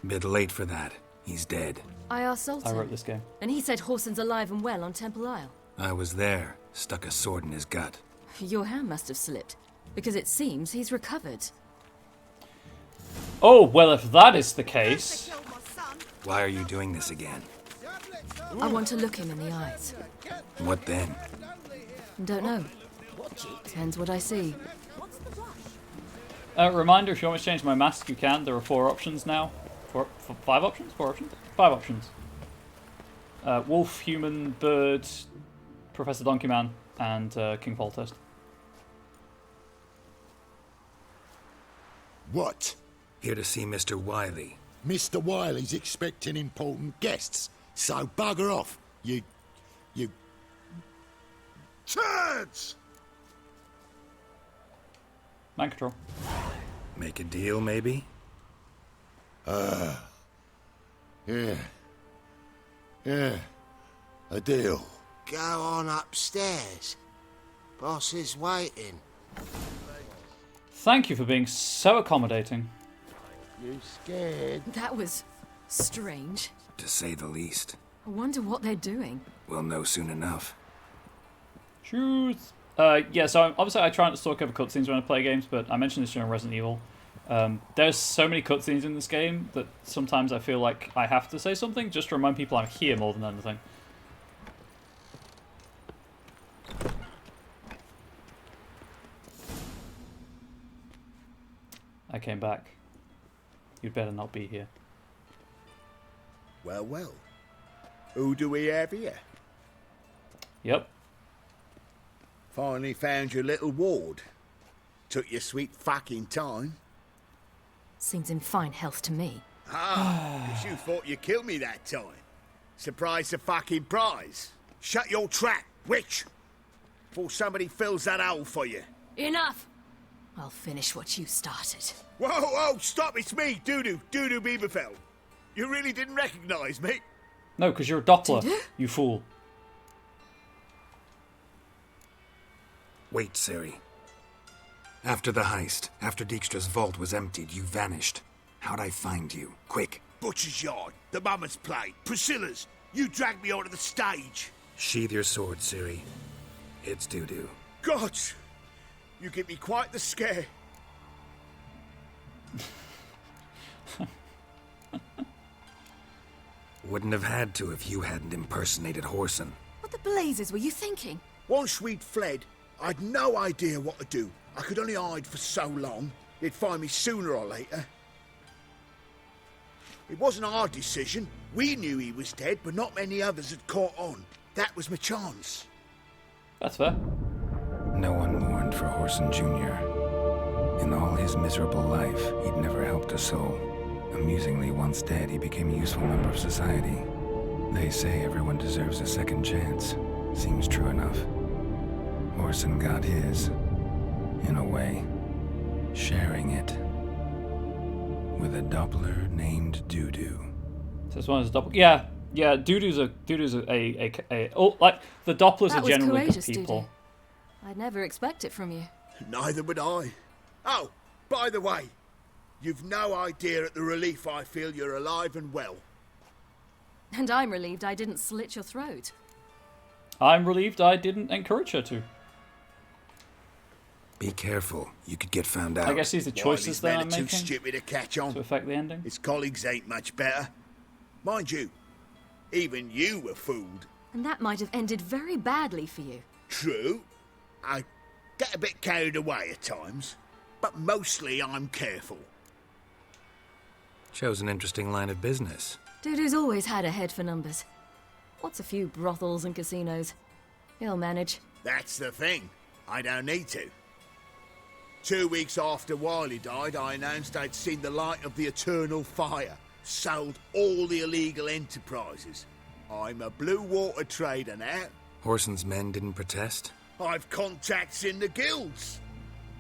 Bit late for that. He's dead. I asked Sultan, I wrote this game. and he said Horson's alive and well on Temple Isle. I was there. Stuck a sword in his gut. Your hand must have slipped, because it seems he's recovered. Oh, well, if that is the case... Why are you doing this again? I want to look him in the eyes. What then? Don't know. Depends what I see. Reminder, if you want me to change my mask, you can. There are 4 options now. 5 options? 4 options? 5 options. Wolf, human, bird, Professor Donkey Man, and King Foltest. What? Here to see Mr. Wiley. Mr. Wiley's expecting important guests, so bugger off, you... turds! Mind control. Make a deal, maybe? Yeah. A deal. Go on upstairs. Boss is waiting. Thank you for being so accommodating. You scared? That was strange. To say the least. I wonder what they're doing. We'll know soon enough. Shoot. Yeah, so obviously I try not to talk over cutscenes when I play games, but I mentioned this during Resident Evil. There's so many cutscenes in this game that sometimes I feel like I have to say something just to remind people I'm here more than anything. I came back. You'd better not be here. Well, well. Who do we have here? Yep. Finally found your little ward. Took your sweet fucking time. Seems in fine health to me. Ah, 'cause you thought you killed me that time. Surprise the fucking prize. Shut your trap, witch! Before somebody fills that hole for you. Enough! I'll finish what you started. Whoa, whoa, stop, it's me, Doodoo Bieberfeld. You really didn't recognise me? No, because you're a Doppler, you fool. Wait, Siri. After the heist, after Dijkstra's vault was emptied, you vanished. How'd I find you? Quick. Butcher's Yard, the Mama's Plate, Priscilla's. You dragged me onto the stage. Sheathe your sword, Siri. It's Doodoo. God, you give me quite the scare. Wouldn't have had to if you hadn't impersonated Whoreson. What the blazes were you thinking? Once we'd fled, I'd no idea what to do. I could only hide for so long. They'd find me sooner or later. It wasn't our decision. We knew he was dead, but not many others had caught on. That was my chance. That's fair. No one mourned for Whoreson Jr. In all his miserable life, he'd never helped a soul. Amusingly, once dead, he became a useful member of society. They say everyone deserves a second chance. Seems true enough. Whoreson got his, in a way, sharing it with a Doppler named Doodoo. So this one is a Doppler. Yeah, Doodoo's like the Dopplers are generally good people. Doodoo. I'd never expect it from you. Neither would I. Oh, by the way, you've no idea at the relief I feel you're alive and well. And I'm relieved I didn't slit your throat. I'm relieved I didn't encourage her to. Be careful. You could get found out. I guess these are choices that I'm making too stupid to catch on. To affect the ending. His colleagues ain't much better. Mind you, even you were fooled. And that might have ended very badly for you. True. I get a bit carried away at times. But mostly I'm careful. Chose an interesting line of business. Doodoo's always had a head for numbers. What's a few brothels and casinos? He'll manage. That's the thing. I don't need to. 2 weeks after Wiley died, I announced I'd seen the light of the eternal fire. Sold all the illegal enterprises. I'm a blue water trader now. Whoreson's men didn't protest? I've contacts in the guilds.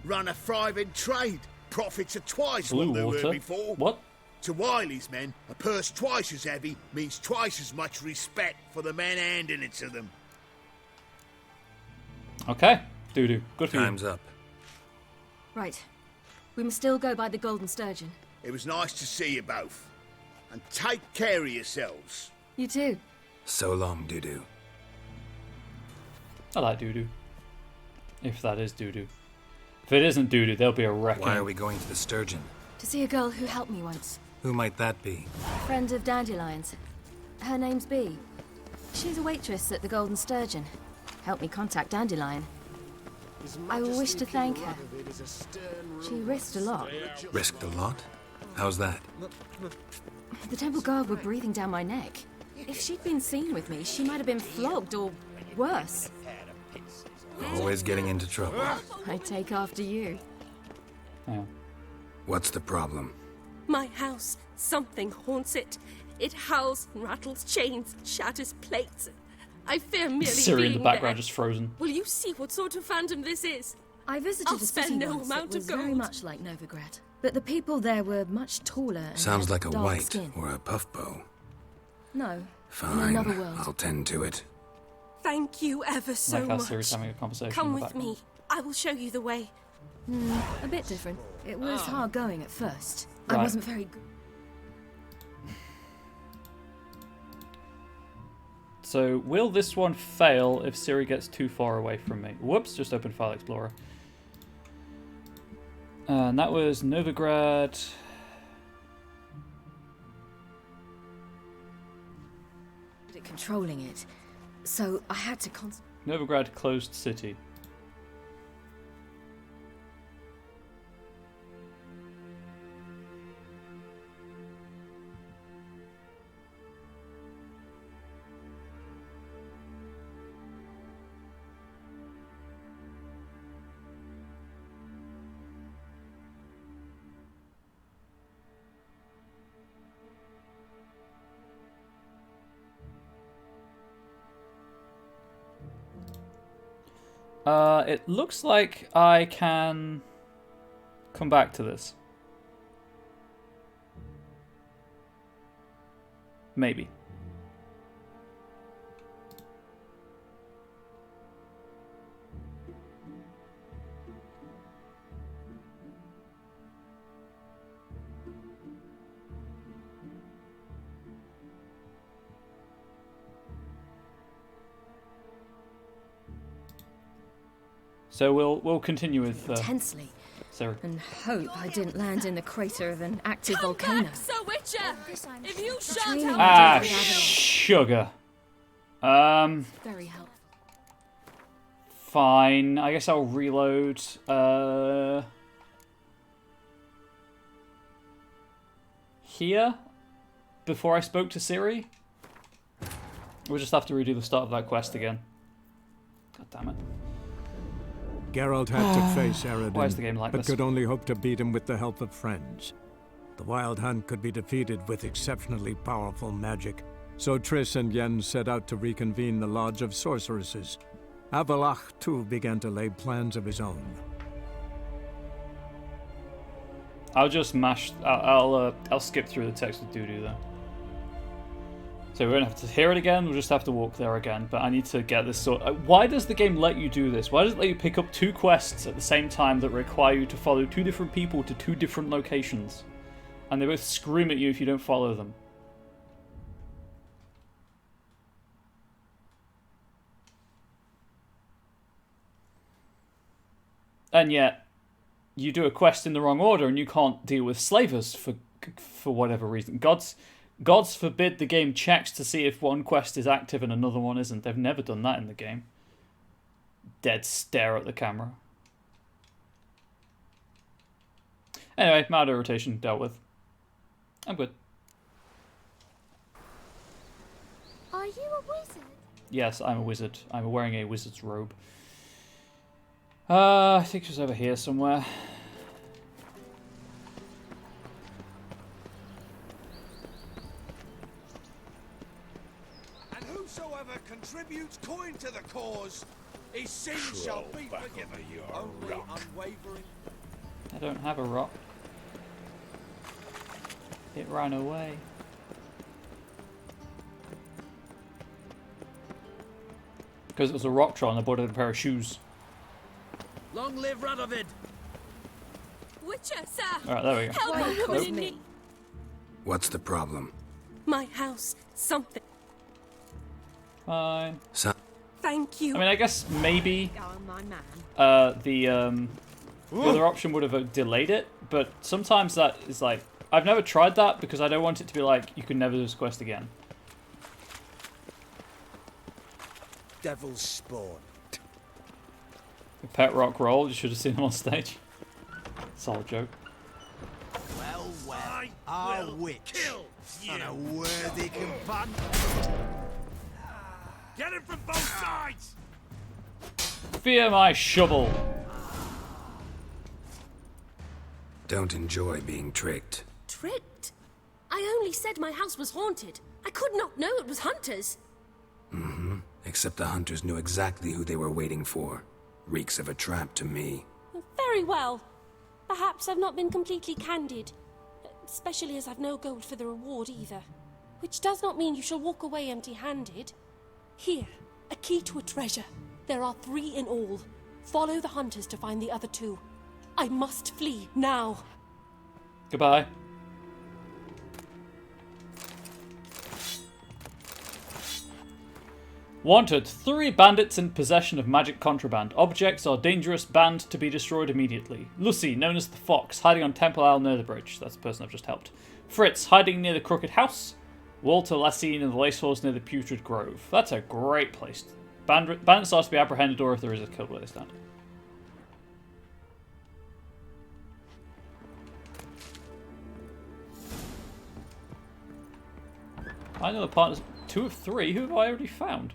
Run a thriving trade. Profits are twice blue what they water? were before. What? To Wiley's men, a purse twice as heavy means twice as much respect for the men handing it to them. Okay, Doodoo, good for you. Time's up. Right. We must still go by the Golden Sturgeon. It was nice to see you both. And take care of yourselves. You too. So long, Doodoo. I like Doodoo. If that is Doodoo. If it isn't Doodoo, there'll be a wrecking. Why are we going to the Sturgeon? To see a girl who helped me once. Who might that be? Friend of Dandelion's. Her name's Bee. She's a waitress at the Golden Sturgeon. Helped me contact Dandelion. I wish to thank her. She risked a lot. Risked a lot? How's that? The temple guard were breathing down my neck. If she'd been seen with me, she might have been flogged or worse. Always getting into trouble. I take after you. Yeah. What's the problem? My house. Something haunts it. It howls and rattles chains and shatters plates. I fear merely Siri in the being background there. just frozen. Will you see what sort of phantom this is? I visited I'll a city spend no once amount that of was very gold. much like Novigrad. But the people there were much taller and Sounds had like a dark white skin. or a puff bow. No, in Fine, another world. I'll tend to it. Thank you ever so Like how much. Siri's having a conversation Come in the with background. me. I will show you the way. A bit different. It was hard going at first. I Right. wasn't very good. So, will this one fail if Siri gets too far away from me? Whoops, just opened File Explorer. And that was Novigrad. At controlling it, so I had to Novigrad closed city. It looks like I can come back to this. Maybe. So we'll continue with intensely Siri. and hope I didn't land in the crater of an active Come volcano. back, Sir Witcher! If you shan't training help Ah, Very sugar. Very helpful. Fine. I guess I'll reload. Here, before I spoke to Siri. We'll just have to redo the start of that quest again. God damn it. Geralt had to face Eredin, Why is the game like but this? could only hope to beat him with the help of friends. The Wild Hunt could be defeated with exceptionally powerful magic, so Triss and Yen set out to reconvene the Lodge of Sorceresses. Avalach, too, began to lay plans of his own. I'll just mash. I'll skip through the text with doo-doo though. So we won't have to hear it again. We'll just have to walk there again. But I need to get this sort. Why does the game let you do this? Why does it let you pick up two quests at the same time that require you to follow two different people to two different locations, and they both scream at you if you don't follow them? And yet, you do a quest in the wrong order, and you can't deal with slavers for whatever reason. Gods forbid the game checks to see if one quest is active and another one isn't. They've never done that in the game. Dead stare at the camera. Anyway, mild irritation dealt with. I'm good. Are you a wizard? Yes, I'm a wizard. I'm wearing a wizard's robe. I think she's over here somewhere. And whosoever contributes coin to the cause, his sins shall be forgiven. Only unwavering. I don't have a rock. It ran away. Because it was a rock troll and I bought it a pair of shoes. Long live Radovid! Witcher, sir! Alright, there we go. Help a woman in need. What's the problem? My house. Something. Fine. Thank you. I mean, I guess maybe Go on, my man. the other option would have delayed it, but sometimes that is like... I've never tried that because I don't want it to be like, you can never do this quest again. Devil's spawn. A pet rock roll, you should have seen him on stage. Solid joke. Well, our witch. Unworthy companion. Get him from both sides! Fear my shovel. Don't enjoy being tricked. Tricked? I only said my house was haunted. I could not know it was hunters. Mm-hmm. Except the hunters knew exactly who they were waiting for. Reeks of a trap to me. Very well. Perhaps I've not been completely candid. Especially as I've no gold for the reward either. Which does not mean you shall walk away empty-handed. Here, a key to a treasure. There are 3 in all. Follow the hunters to find the other 2. I must flee now. Goodbye. Wanted, 3 bandits in possession of magic contraband. Objects are dangerous, banned to be destroyed immediately. Lucy, known as the Fox, hiding on Temple Isle near the bridge. That's the person I've just helped. Fritz, hiding near the Crooked House. Walter Lassine and the Lacehorse near the Putrid Grove. That's a great place. Bandits are to be apprehended, or if there is a killed where they stand. I know the partners. 2 of 3? Who have I already found?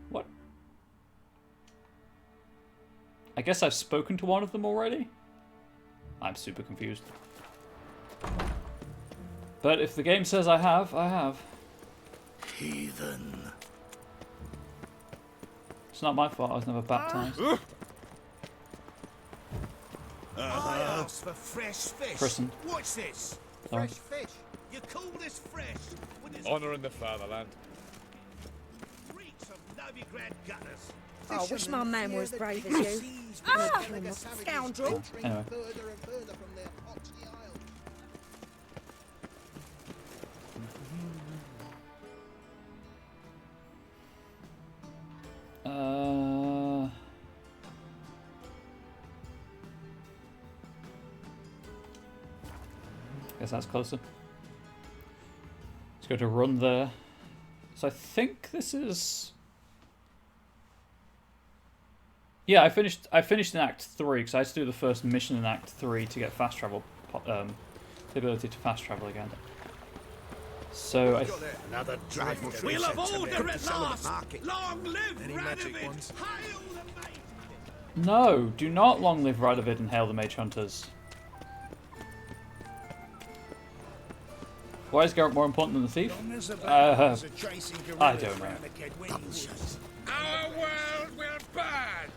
What? I guess I've spoken to one of them already? I'm super confused. But if the game says I have, I have. Heathen. It's not my fault, I was never baptized. I asked for fresh fish. Christened. What's this? Sorry. Fresh fish. You call this fresh? Honour in the fatherland. Reeks of Novigrad gutters. Oh, I wish my man were as brave as you. Ah! Scoundrel. Anyway. Guess that's closer. Let's go to run there. So I think this is. Yeah, I finished in Act 3 because I had to do the first mission in Act 3 to get fast travel, the ability to fast travel again. So I. Another dreadful trip. We'll have order at last. Long live Any magic Radovid. ones? Hail the mage. No, do not long live Radovid and hail the Mage Hunters. Why is Garrett more important than the thief? I don't know. Our world will burn!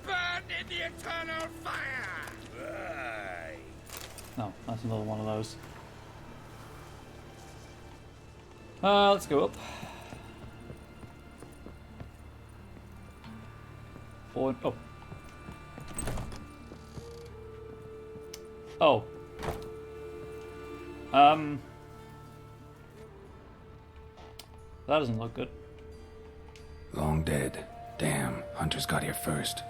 Burn in the eternal fire! Aye. No, that's another one of those. Let's go up. Forward. Oh. Oh. That doesn't look good. Long dead. Damn, hunters got here first.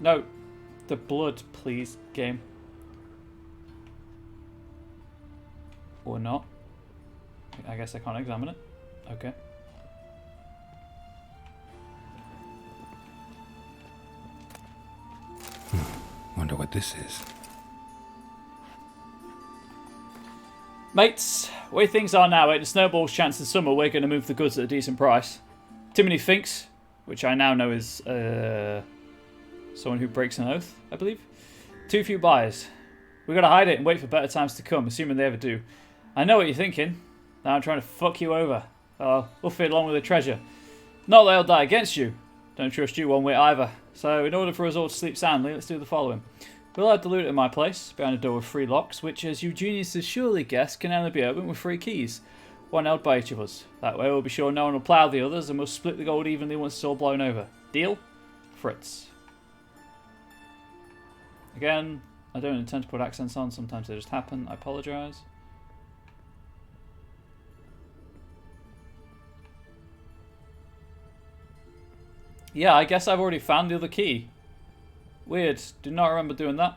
No. The blood, please, game. Or not. I guess I can't examine it. Okay. Wonder what this is. Mates, way things are now, it snowballs chance in summer we're going to move the goods at a decent price. Too many Finks, which I now know is someone who breaks an oath, I believe. Too few buyers. We've got to hide it and wait for better times to come, assuming they ever do. I know what you're thinking. Now I'm trying to fuck you over. We'll fit along with the treasure. Not that I'll die against you. Don't trust you one way either. So in order for us all to sleep soundly, let's do the following. We'll have the loot at my place, behind a door with 3 locks, which, as you geniuses surely guess, can only be opened with 3 keys. One held by each of us. That way we'll be sure no one will plough the others, and we'll split the gold evenly once it's all blown over. Deal? Fritz. Again, I don't intend to put accents on, sometimes they just happen, I apologise. Yeah, I guess I've already found the other key. Weird. Do not remember doing that.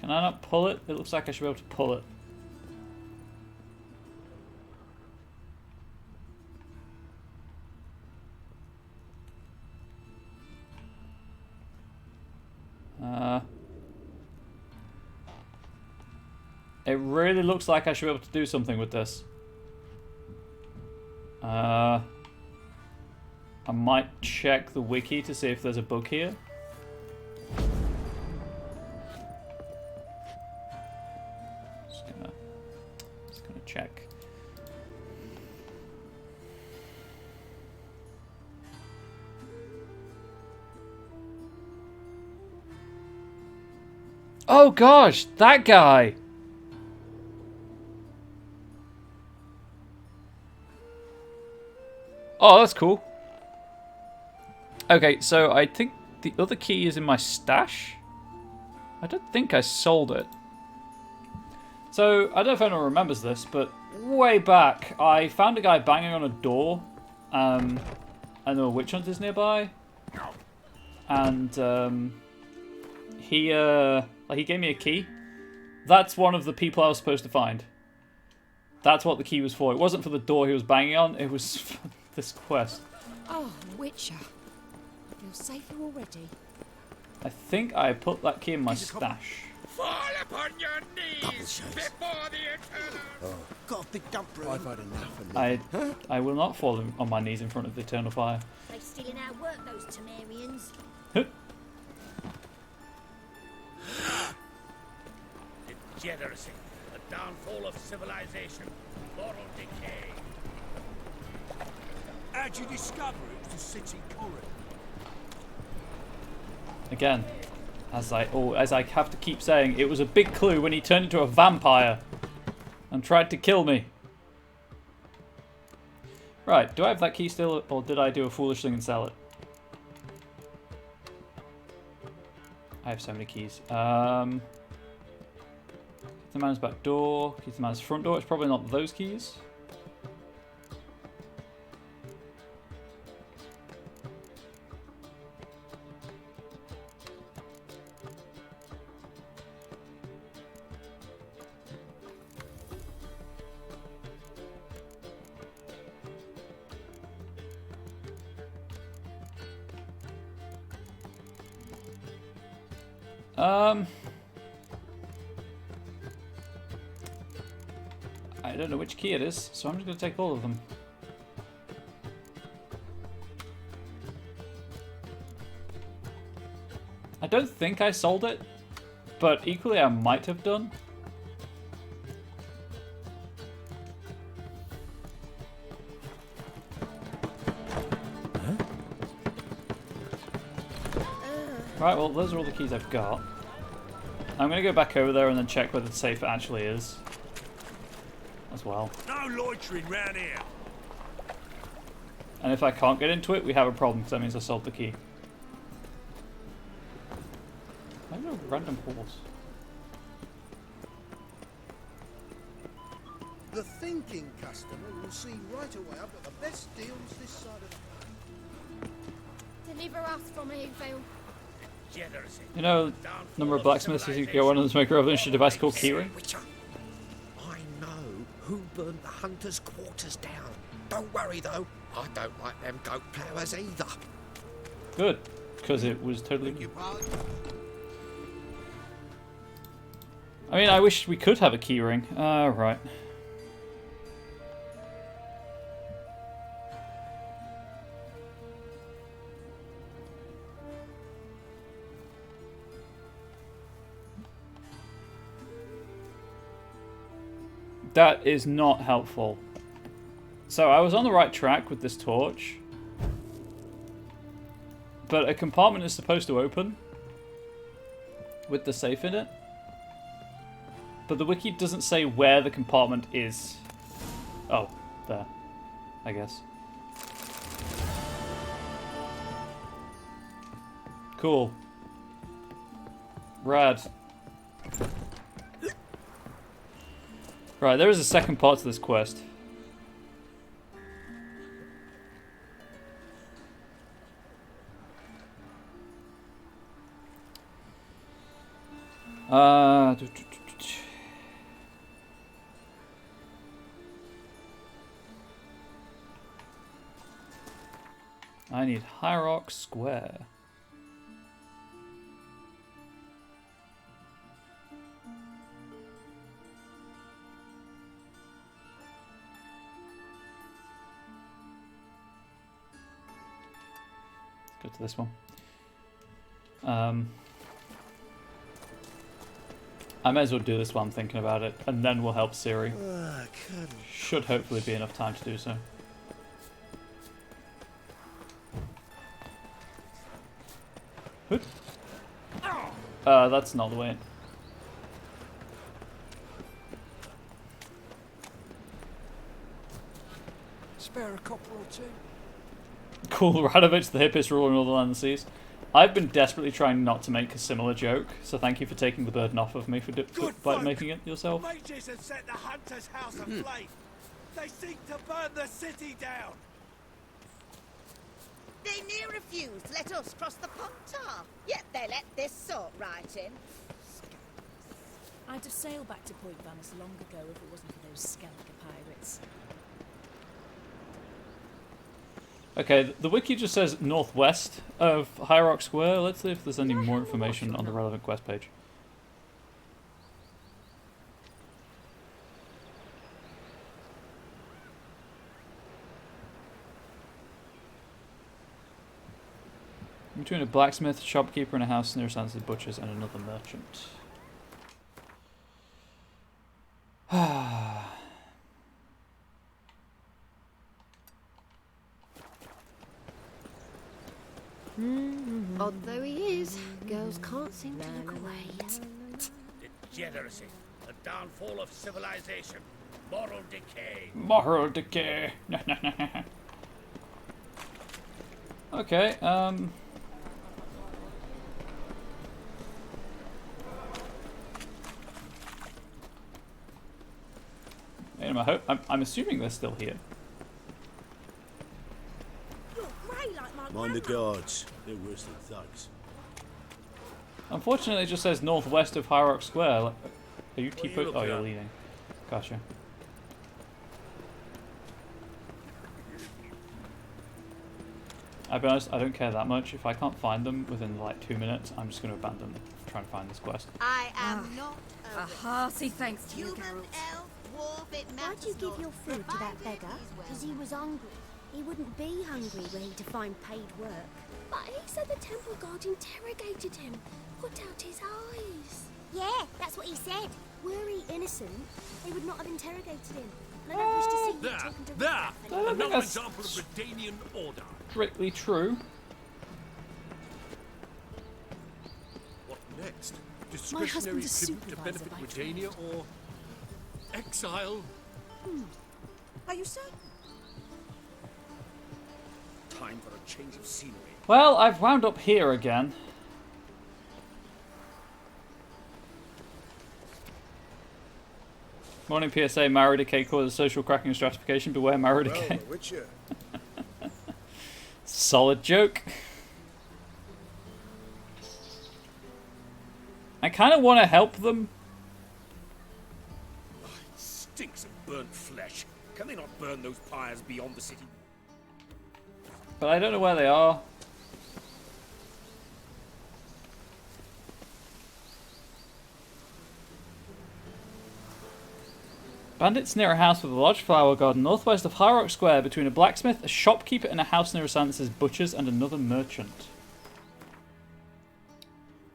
Can I not pull it? It looks like I should be able to pull it. It really looks like I should be able to do something with this. I might check the wiki to see if there's a bug here. Just gonna check. Oh gosh, that guy! Oh, that's cool. Okay, so I think the other key is in my stash. I don't think I sold it. So, I don't know if anyone remembers this, but way back, I found a guy banging on a door. And there were witch hunters nearby. And he gave me a key. That's one of the people I was supposed to find. That's what the key was for. It wasn't for the door he was banging on, it was for this quest. Oh, Witcher. I feel safer already. I think I put that key in my stash. Fall upon your knees before the Eternal. Oh, got a big dump room. I've had enough. I will not fall on my knees in front of the Eternal Fire. They're stealing our work, those Temerians. Degeneracy, the downfall of civilization, moral decay. How'd you discover it was the city corridor? Again, as I have to keep saying, it was a big clue when he turned into a vampire and tried to kill me. Right, do I have that key still, or did I do a foolish thing and sell it? I have so many keys. Keep the man's back door, keep the man's front door. It's probably not those keys. I don't know which key it is, so I'm just going to take all of them. I don't think I sold it, but equally I might have done. Right, well, those are all the keys I've got. I'm going to go back over there and then check where the safe actually is. As well. No loitering round here. And if I can't get into it, we have a problem, because that means I sold the key. I have a random horse. The thinking customer will see right away I've got the best deals this side of the... Deliver us from Evil. You know, number of blacksmiths you go on and make a revolutionary device called keyring? I know who burned the hunters' quarters down. Don't worry though, I don't like them goat ploughers either. Good, because it was totally... I mean, I wish we could have a keyring. Right. That is not helpful. So I was on the right track with this torch. But a compartment is supposed to open with the safe in it. But the wiki doesn't say where the compartment is. Oh, there. I guess. Cool. Rad. Right, there is a second part to this quest. I need Hierarch Square. Go to this one. I may as well do this while I'm thinking about it, and then we'll help Siri. Should hopefully be enough time to do so. That's not the way. Spare a copper or two. Cool, Radovich, the hippest ruler in all the land and seas. I've been desperately trying not to make a similar joke, so thank you for taking the burden off of me by making it yourself. Mages have set the hunter's house aflame. They seek to burn the city down. They near refused to let us cross the Pontar, yet they let this sort right in. I'd have sailed back to Point Vanus long ago if it wasn't for those Skellige pirates. Okay, the wiki just says northwest of Hierarch Square. Let's see if there's any more information on the relevant quest page. Between a blacksmith, shopkeeper, and a house near Sansa's butchers, and another merchant. Odd though he is, girls can't seem to look away. Degeneracy, the downfall of civilization, moral decay. Moral decay. Okay, I'm assuming they're still here. Mind the guards, they're worse than thugs. Unfortunately, it just says northwest of Hierarch Square. Are you T-put? Oh, you're leaving. Gotcha. I'll be honest, I don't care that much. If I can't find them within like 2 minutes, I'm just going to abandon trying to find this quest. I am not a hearty thanks to you, human elf, dwarf, it Why'd you give your food to that beggar? Because he was hungry. He wouldn't be hungry were he to find paid work. But he said the temple guard interrogated him, put out his eyes. Yeah, that's what he said. Were he innocent, they would not have interrogated him. And I don't wish to see you talking to another example of Redanian order. Strictly true. What next? My husband is tribute to benefit Redania or exile? Are you certain? Time for a change of scenery. Well, I've wound up here again. Morning PSA, marrow decay causes social cracking and stratification. Beware marrow decay. Solid joke. I kind of want to help them. Oh, it stinks of burnt flesh. Can they not burn those pyres beyond the city? But I don't know where they are. Bandits near a house with a large flower garden northwest of Hierarch Square between a blacksmith, a shopkeeper, and a house near Sansa's butchers and another merchant.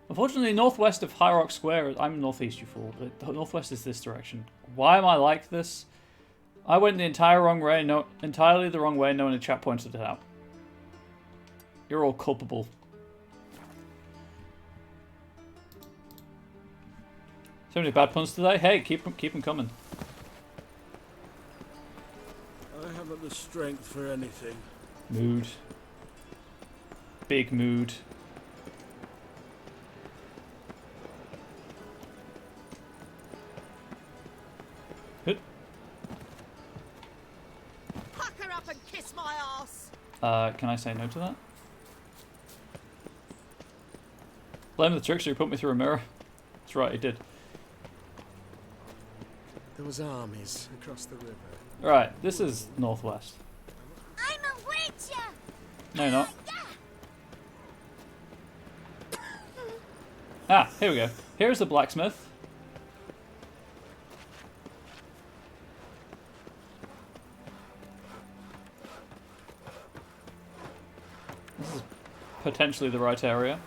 Unfortunately, northwest of Hierarch Square, I'm northeast, you fool. Northwest is this direction. Why am I like this? I went the entirely the wrong way, no one in chat pointed it out. You're all culpable. So many bad puns today. Hey, keep them coming. I haven't the strength for anything. Mood. Big mood. Good. Pack her up and kiss my ass. Can I say no to that? Blame the trickster who put me through a mirror. That's right, he did. There was armies across the river. Right, this is northwest. I'm a witcher! No, you're not. Ah, here we go. Here's the blacksmith. This is potentially the right area.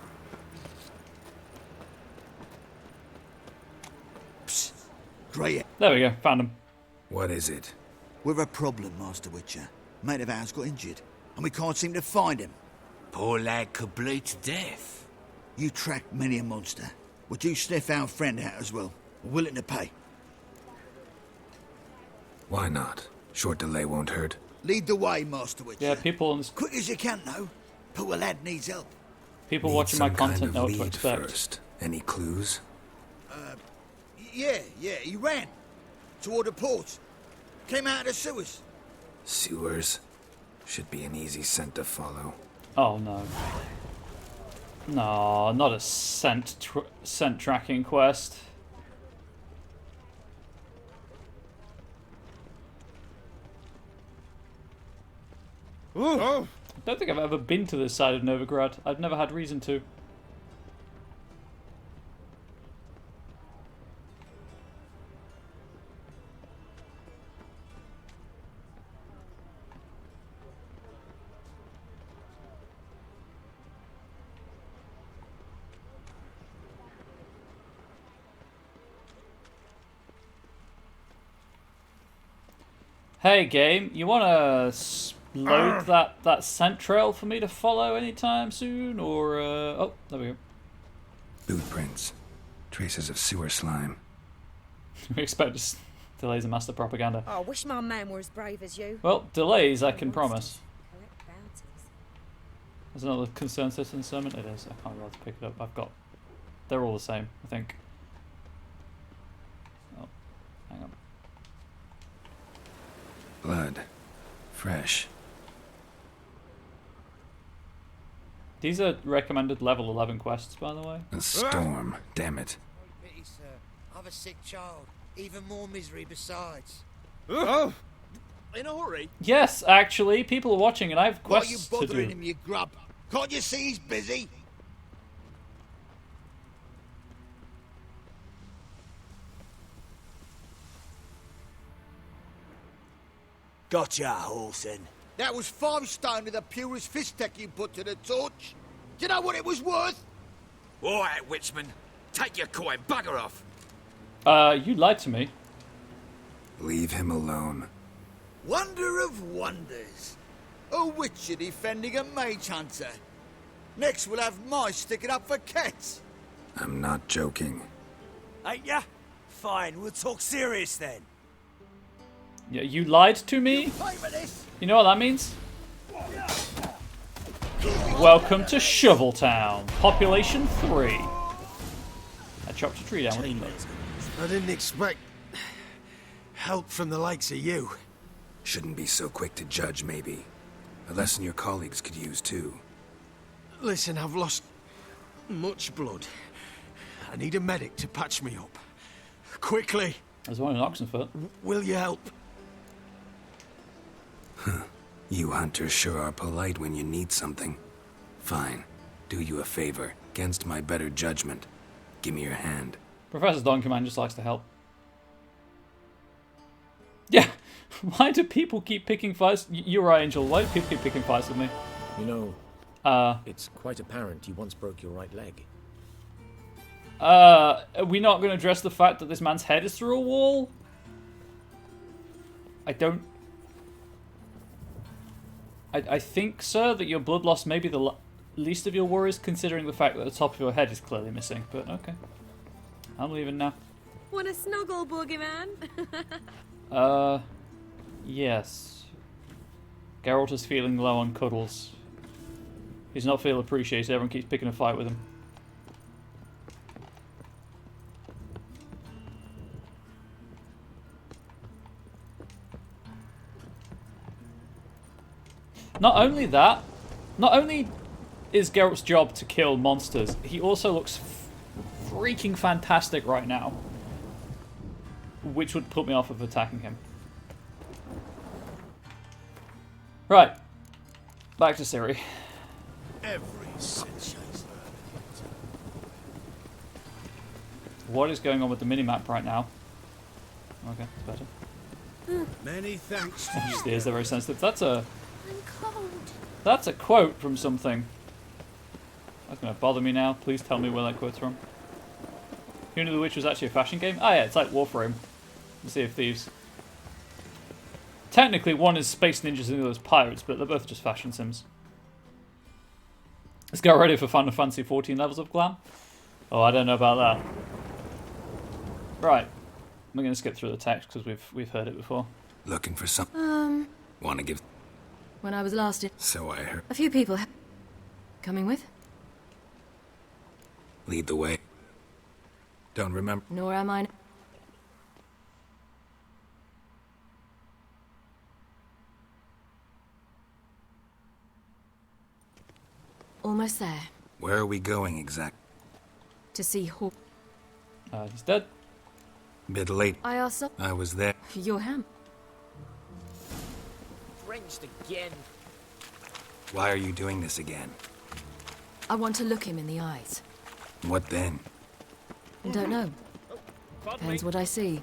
Grey. There we go, found him. What is it? We've a problem, Master Witcher. Mate of ours got injured, and we can't seem to find him. Poor lad could bleed to death. You tracked many a monster. Would you sniff our friend out as well? We're willing to pay. Why not? Short delay won't hurt. Lead the way, Master Witcher. Yeah, people on this... Quick as you can, though. Poor lad needs help. People Need watching my some kind content of know what to lead expect. First. Any clues? Yeah, he ran. Toward the port. Came out of the sewers. Sewers? Should be an easy scent to follow. Oh no. No, not a scent tracking quest. Oh! I don't think I've ever been to this side of Novigrad. I've never had reason to. Hey game, you wanna load that scent trail for me to follow anytime soon, or oh, there we go. Boot prints. Traces of sewer slime. We expect delays and master propaganda. Oh, I wish my man were as brave as you. Well, delays I can promise. There's another concerned citizen sermon. It is. I can't be able to pick it up. They're all the same, I think. Oh, hang on. Blood. Fresh. These are recommended level 11 quests, by the way. A storm. Damn it. Pity, sir. I've a sick child. Even more misery besides. Oh! In a hurry? Yes, actually, people are watching and I have Why are quests you to bothering do. him, you grub? Can't you see he's busy? Gotcha, Horson. That was 5 stone of the purest fist tech you put to the torch. Do you know what it was worth? All right, Witchman. Take your coin. Bugger off. You lied to me. Leave him alone. Wonder of wonders. A witcher defending a mage hunter. Next we'll have mice sticking up for cats. I'm not joking. Ain't ya? Fine, we'll talk serious then. Yeah, you lied to me? You know what that means? Welcome to Shoveltown. Population 3. I chopped a tree down with a I didn't expect help from the likes of you. Shouldn't be so quick to judge, maybe. A lesson your colleagues could use, too. Listen, I've lost much blood. I need a medic to patch me up. Quickly. There's one in Oxenfurt. Will you help? You hunters sure are polite when you need something. Fine. Do you a favor, against my better judgment. Give me your hand. Professor Donkeyman just likes to help. Yeah, why do people keep picking fights? You're right, Angel. Why do people keep picking fights with me? You know, it's quite apparent you once broke your right leg. Are we not going to address the fact that this man's head is through a wall? I think, sir, that your blood loss may be the least of your worries, considering the fact that the top of your head is clearly missing. But okay, I'm leaving now. Want a snuggle, boogeyman? Yes. Geralt is feeling low on cuddles. He's not feeling appreciated. Everyone keeps picking a fight with him. Not only that, not only is Geralt's job to kill monsters, he also looks freaking fantastic right now, which would put me off of attacking him. Right. Back to Siri. Every sensation. What is going on with the minimap right now? Okay, that's better. Many thanks to Just the ears, they're very sensitive. That's a I'm cold. That's a quote from something. That's gonna bother me now. Please tell me where that quote's from. Who knew The Witch was actually a fashion game? Oh yeah, it's like Warframe. Sea of Thieves. Technically, one is Space Ninjas and the other is Pirates, but they're both just fashion sims. Let's get ready for Final Fantasy 14 levels of glam. Oh, I don't know about that. Right. I'm going to skip through the text because we've heard it before. Looking for some. Want to give? When I was last in. So I heard. A few people. Coming with? Lead the way. Don't remember. Nor am I. Almost there. Where are we going exactly? To see Hawk. He's dead. Bit late. I also. I was there. Your ham. Drenched again. Why are you doing this again? I want to look him in the eyes. What then? I don't know. Depends what I see.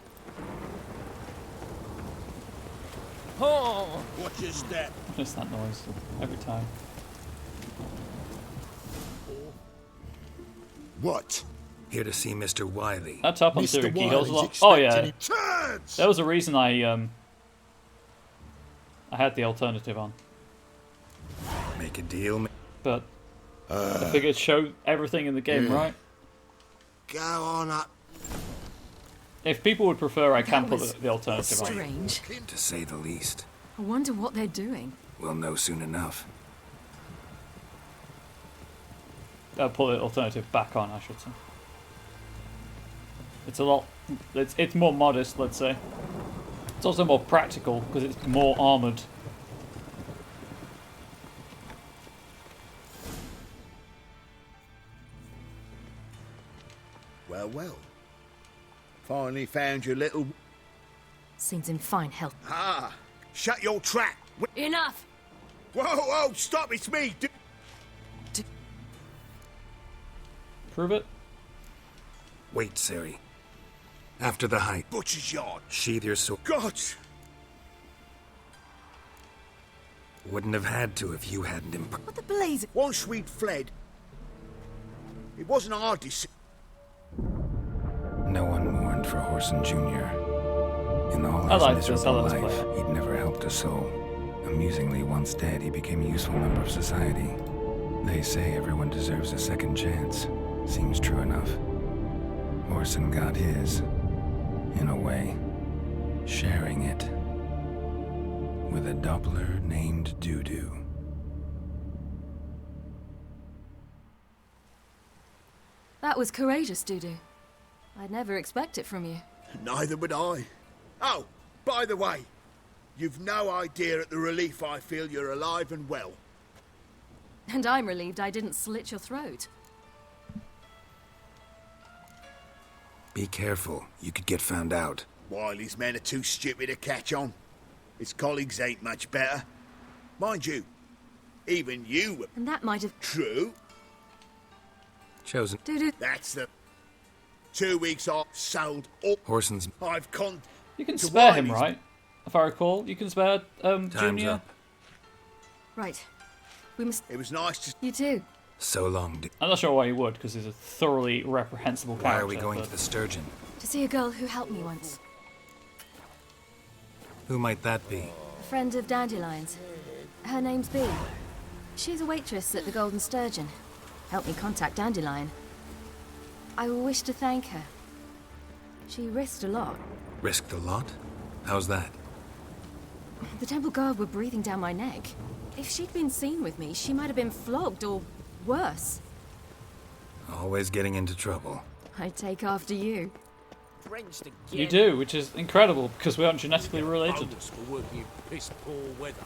Oh, watch your step. Just that noise every time. What? Here to see Mr. Wiley. That's up on Siri Mr. Keyholes a lot. Wiley's Oh yeah. expecting There was a reason I had the alternative on. Make a deal. But I figured it'd show everything in the game, right? Go on up. If people would prefer, I can put the alternative on. Strange. To say the least. I wonder what they're doing. We'll know soon enough. I'll put the alternative back on, I should say. It's a lot. It's more modest, let's say. It's also more practical because it's more armored. Well, well. Finally found your little... Seems in fine health. Ah! Shut your trap! Enough! Whoa, whoa! Stop! It's me! Prove it. Wait, Siri. After the hike. Butcher's yard. Sheathe your sword. God! Wouldn't have had to if you hadn't What the blaze? Once we'd fled, it wasn't our decision. No one mourned for Horson Jr. In all I his like miserable this. life, he'd never helped a soul. Amusingly, once dead, he became a useful member of society. They say everyone deserves a second chance. Seems true enough. Horson got his, in a way, sharing it with a Doppler named Doo-Doo. That was courageous, Dudu. I'd never expect it from you. Neither would I. Oh, by the way, you've no idea at the relief I feel you're alive and well. And I'm relieved I didn't slit your throat. Be careful, you could get found out. Wiley's men are too stupid to catch on. His colleagues ain't much better. Mind you, even you were... And that might have... True. Chosen. Dudu. That's the... 2 weeks off, sold all... Horson's... I've con... You can spare him, right? If I recall, you can spare Time's Junior. up. Right. We must... It was nice to... You too. So long, I'm not sure why you would, because he's a thoroughly reprehensible character. Why are we going to the Sturgeon? To see a girl who helped me once. Who might that be? A friend of Dandelion's. Her name's Bee. She's a waitress at the Golden Sturgeon. Helped me contact Dandelion. I wish to thank her. She risked a lot. Risked a lot? How's that? The temple guard were breathing down my neck. If she'd been seen with me, she might have been flogged or worse. Always getting into trouble. I take after you. Drenched again. You do, which is incredible because we aren't genetically related. Bonus for working in piss poor weather.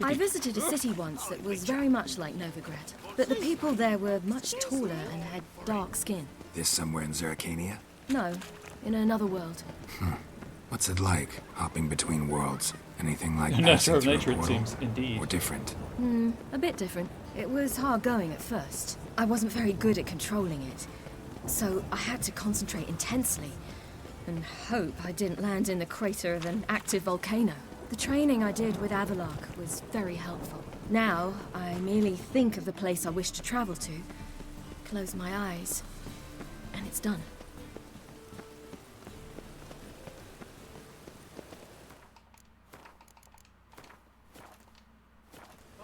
I visited a city once that was very much like Novigrad, but the people there were much taller and had dark skin. This somewhere in Zeracania? No, in another world. What's it like, hopping between worlds? Anything like The passing nature of through a nature, it portal? seems, indeed. Or different? A bit different. It was hard going at first. I wasn't very good at controlling it, so I had to concentrate intensely and hope I didn't land in the crater of an active volcano. The training I did with Avalok was very helpful. Now, I merely think of the place I wish to travel to, close my eyes, and it's done.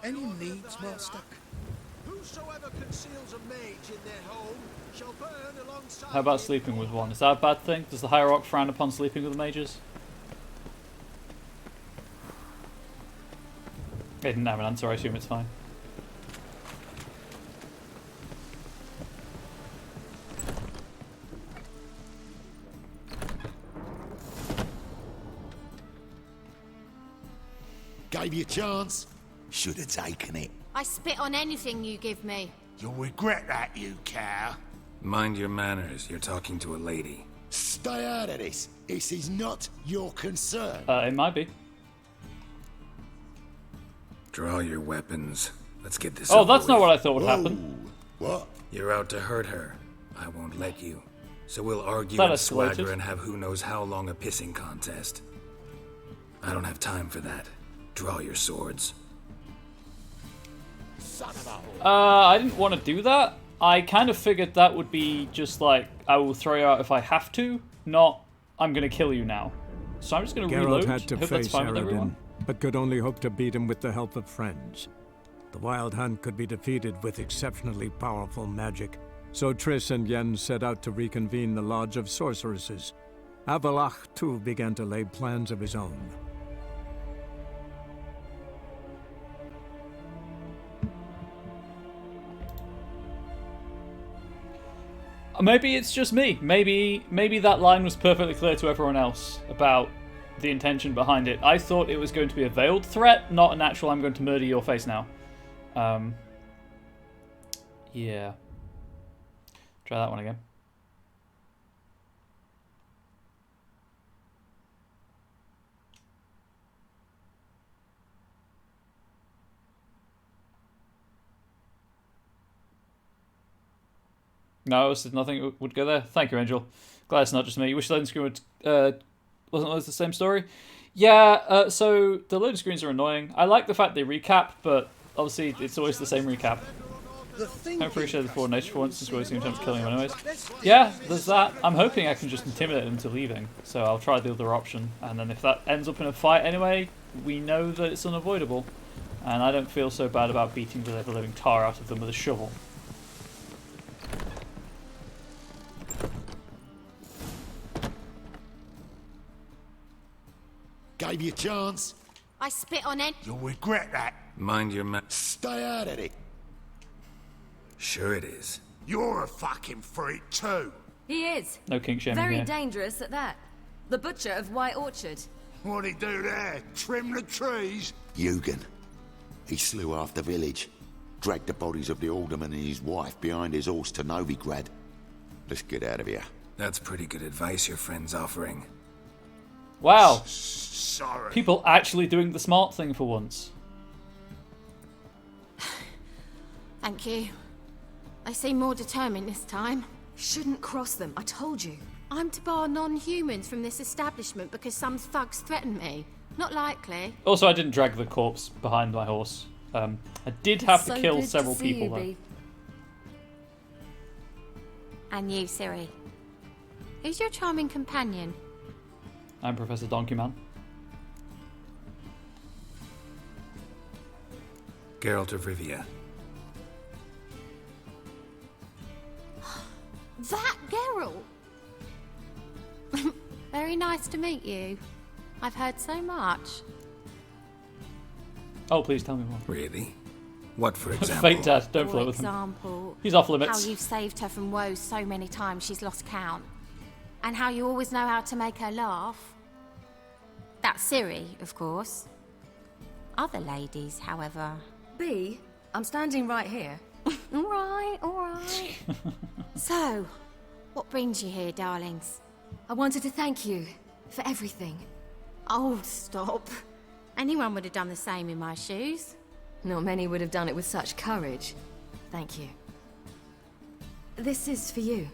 Any needs, Master? Whosoever conceals a mage in their home shall burn alongside. How about sleeping with one? Is that a bad thing? Does the Hierarch frown upon sleeping with mages? They didn't have an answer, I assume it's fine. Gave you a chance. Should have taken it. I spit on anything you give me. You'll regret that, you cow. Mind your manners, you're talking to a lady. Stay out of this. This is not your concern. It might be. Draw your weapons. Let's get this Oh, over that's not with. what I thought would happen. What? You're out to hurt her. I won't let you. So we'll argue That and escalated. swagger and have who knows how long a pissing contest. I don't have time for that. Draw your swords. I didn't want to do that. I kind of figured that would be just like, I will throw you out if I have to, not, I'm going to kill you now. So I'm just going to reload. Geralt had to Hope that's face fine with Aradin, everyone. but could only hope to beat him with the help of friends. The Wild Hunt could be defeated with exceptionally powerful magic, so Triss and Yen set out to reconvene the Lodge of Sorceresses. Avalach, too, began to lay plans of his own. Maybe it's just me. Maybe that line was perfectly clear to everyone else about the intention behind it. I thought it was going to be a veiled threat, not an actual I'm going to murder your face now. Yeah. Try that one again. No, I said nothing would go there. Thank you, Angel. Glad it's not just me. You wish loading screen would, wasn't always the same story? Yeah, so the loading screens are annoying. I like the fact they recap, but obviously it's always the same recap. I appreciate the forward nature for once, since we always seem to killing him anyways. Yeah, there's that. I'm hoping I can just intimidate him to leaving, so I'll try the other option. And then if that ends up in a fight anyway, we know that it's unavoidable. And I don't feel so bad about beating the living tar out of them with a shovel. Gave you a chance. I spit on it. You'll regret that. Mind your Stay out of it. Sure it is. You're a fucking freak too. He is. No kink shaming Very here. dangerous at that. The butcher of White Orchard. What'd he do there? Trim the trees? Eugen. He slew half the village. Dragged the bodies of the alderman and his wife behind his horse to Novigrad. Let's get out of here. That's pretty good advice your friend's offering. Wow. Sorry. People actually doing the smart thing for once. Thank you. They seem more determined this time. Shouldn't cross them, I told you. I'm to bar non-humans from this establishment because some thugs threaten me. Not likely. Also, I didn't drag the corpse behind my horse. I did have to kill several people, though. And you, Ciri. Who's your charming companion? I'm Professor Donkey Man. Geralt of Rivia. That Geralt! Very nice to meet you. I've heard so much. Oh, please tell me more. Really? What, for example? Fake Dad, don't flirt with him. example, He's off limits. how you've saved her from woes so many times she's lost count. And how you always know how to make her laugh. That's Ciri, of course. Other ladies, however... B, I'm standing right here. All right. So, what brings you here, darlings? I wanted to thank you for everything. Oh, stop. Anyone would have done the same in my shoes. Not many would have done it with such courage. Thank you. This is for you.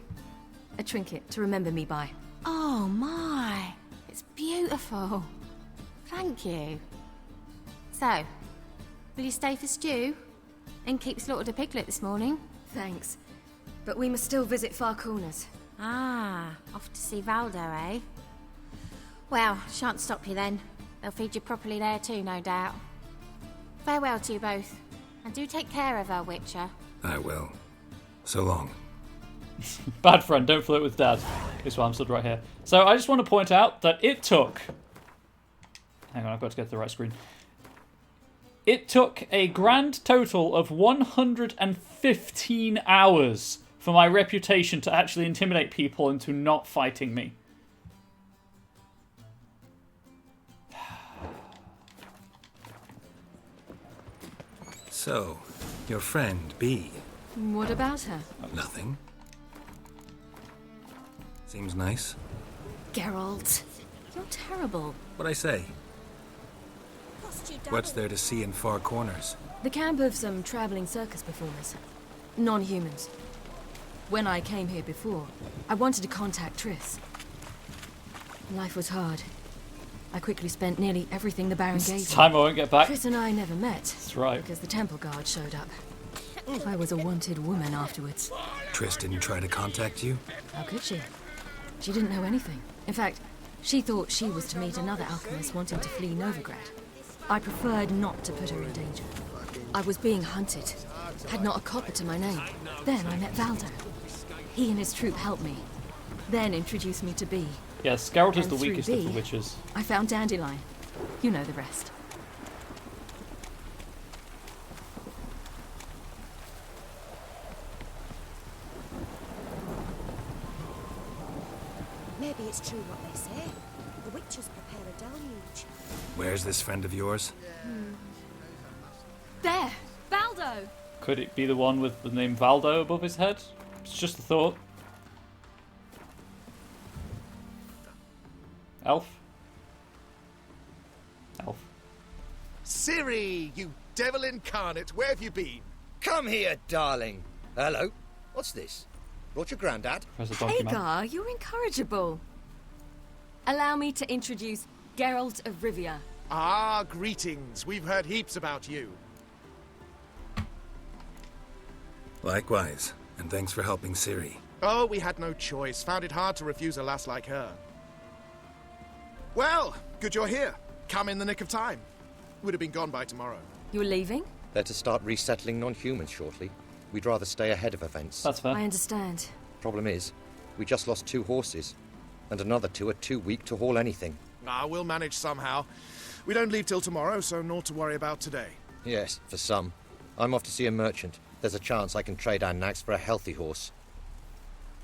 A trinket to remember me by. Oh my, it's beautiful. Thank you. So, will you stay for stew? And keep slaughtered a piglet this morning? Thanks. But we must still visit Far Corners. Ah, off to see Valdo, eh? Well, shan't stop you then. They'll feed you properly there too, no doubt. Farewell to you both. And do take care of her, Witcher. I will. So long. Bad friend, don't flirt with Dad. Is why I'm stood right here. So I just want to point out that it took... Hang on, I've got to get to the right screen. It took a grand total of 115 hours for my reputation to actually intimidate people into not fighting me. So, your friend, B. What about her? Nothing. Seems nice. Geralt, you're terrible. What'd I say? What's there to see in Far Corners? The camp of some traveling circus performers. Non-humans. When I came here before, I wanted to contact Triss. Life was hard. I quickly spent nearly everything the Baron gave me. Time I won't get back. Triss and I never met. That's right. Because the temple guard showed up. I was a wanted woman afterwards. Triss didn't try to contact you? How could she? She didn't know anything. In fact, she thought she was to meet another alchemist wanting to flee Novigrad. I preferred not to put her in danger. I was being hunted. Had not a copper to my name. Then I met Valdo. He and his troop helped me. Then introduced me to B. Yes, Geralt is And the through weakest B, of the witches. I found Dandelion. You know the rest. Maybe it's true what they say. The witches prepare a deluge. Where's this friend of yours? There! Valdo! Could it be the one with the name Valdo above his head? It's just a thought. Elf? Elf. Ciri, you devil incarnate, where have you been? Come here, darling. Hello. What's this? Brought your granddad? Hagar, you're incorrigible. Allow me to introduce Geralt of Rivia. Ah, greetings. We've heard heaps about you. Likewise, and thanks for helping Ciri. Oh, we had no choice. Found it hard to refuse a lass like her. Well, good you're here. Come in the nick of time. Would have been gone by tomorrow. You're leaving? They're to start resettling non-humans shortly. We'd rather stay ahead of events. That's fair. I understand. Problem is, we just lost 2 horses, and another 2 are too weak to haul anything. Ah, we'll manage somehow. We don't leave till tomorrow, so naught to worry about today. Yes, for some. I'm off to see a merchant. There's a chance I can trade our nags for a healthy horse.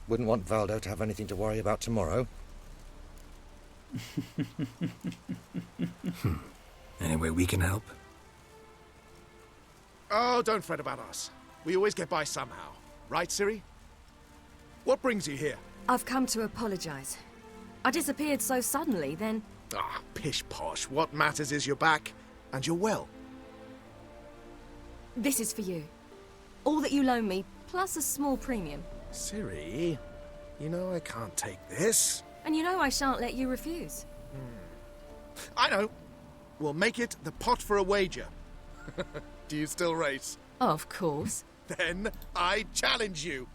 Wouldn't want Valdo to have anything to worry about tomorrow. Any way we can help? Oh, don't fret about us. We always get by somehow. Right, Ciri? What brings you here? I've come to apologize. I disappeared so suddenly, then... Ah, pish-posh. What matters is you're back, and you're well. This is for you. All that you loan me, plus a small premium. Ciri, you know I can't take this. And you know I shan't let you refuse. I know. We'll make it the pot for a wager. Do you still race? Of course. Then I challenge you.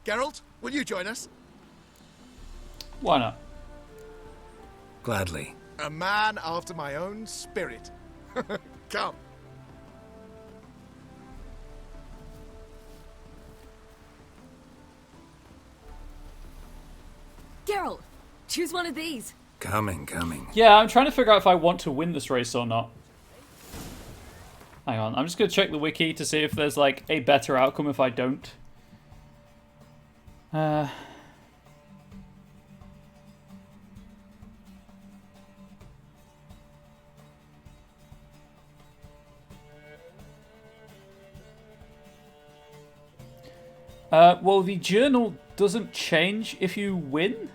Geralt, will you join us? Why not? Gladly. A man after my own spirit. Come. Geralt, choose one of these. Coming. Yeah, I'm trying to figure out if I want to win this race or not. Hang on, I'm just going to check the wiki to see if there's, like, a better outcome if I don't. Well, the journal doesn't change if you win.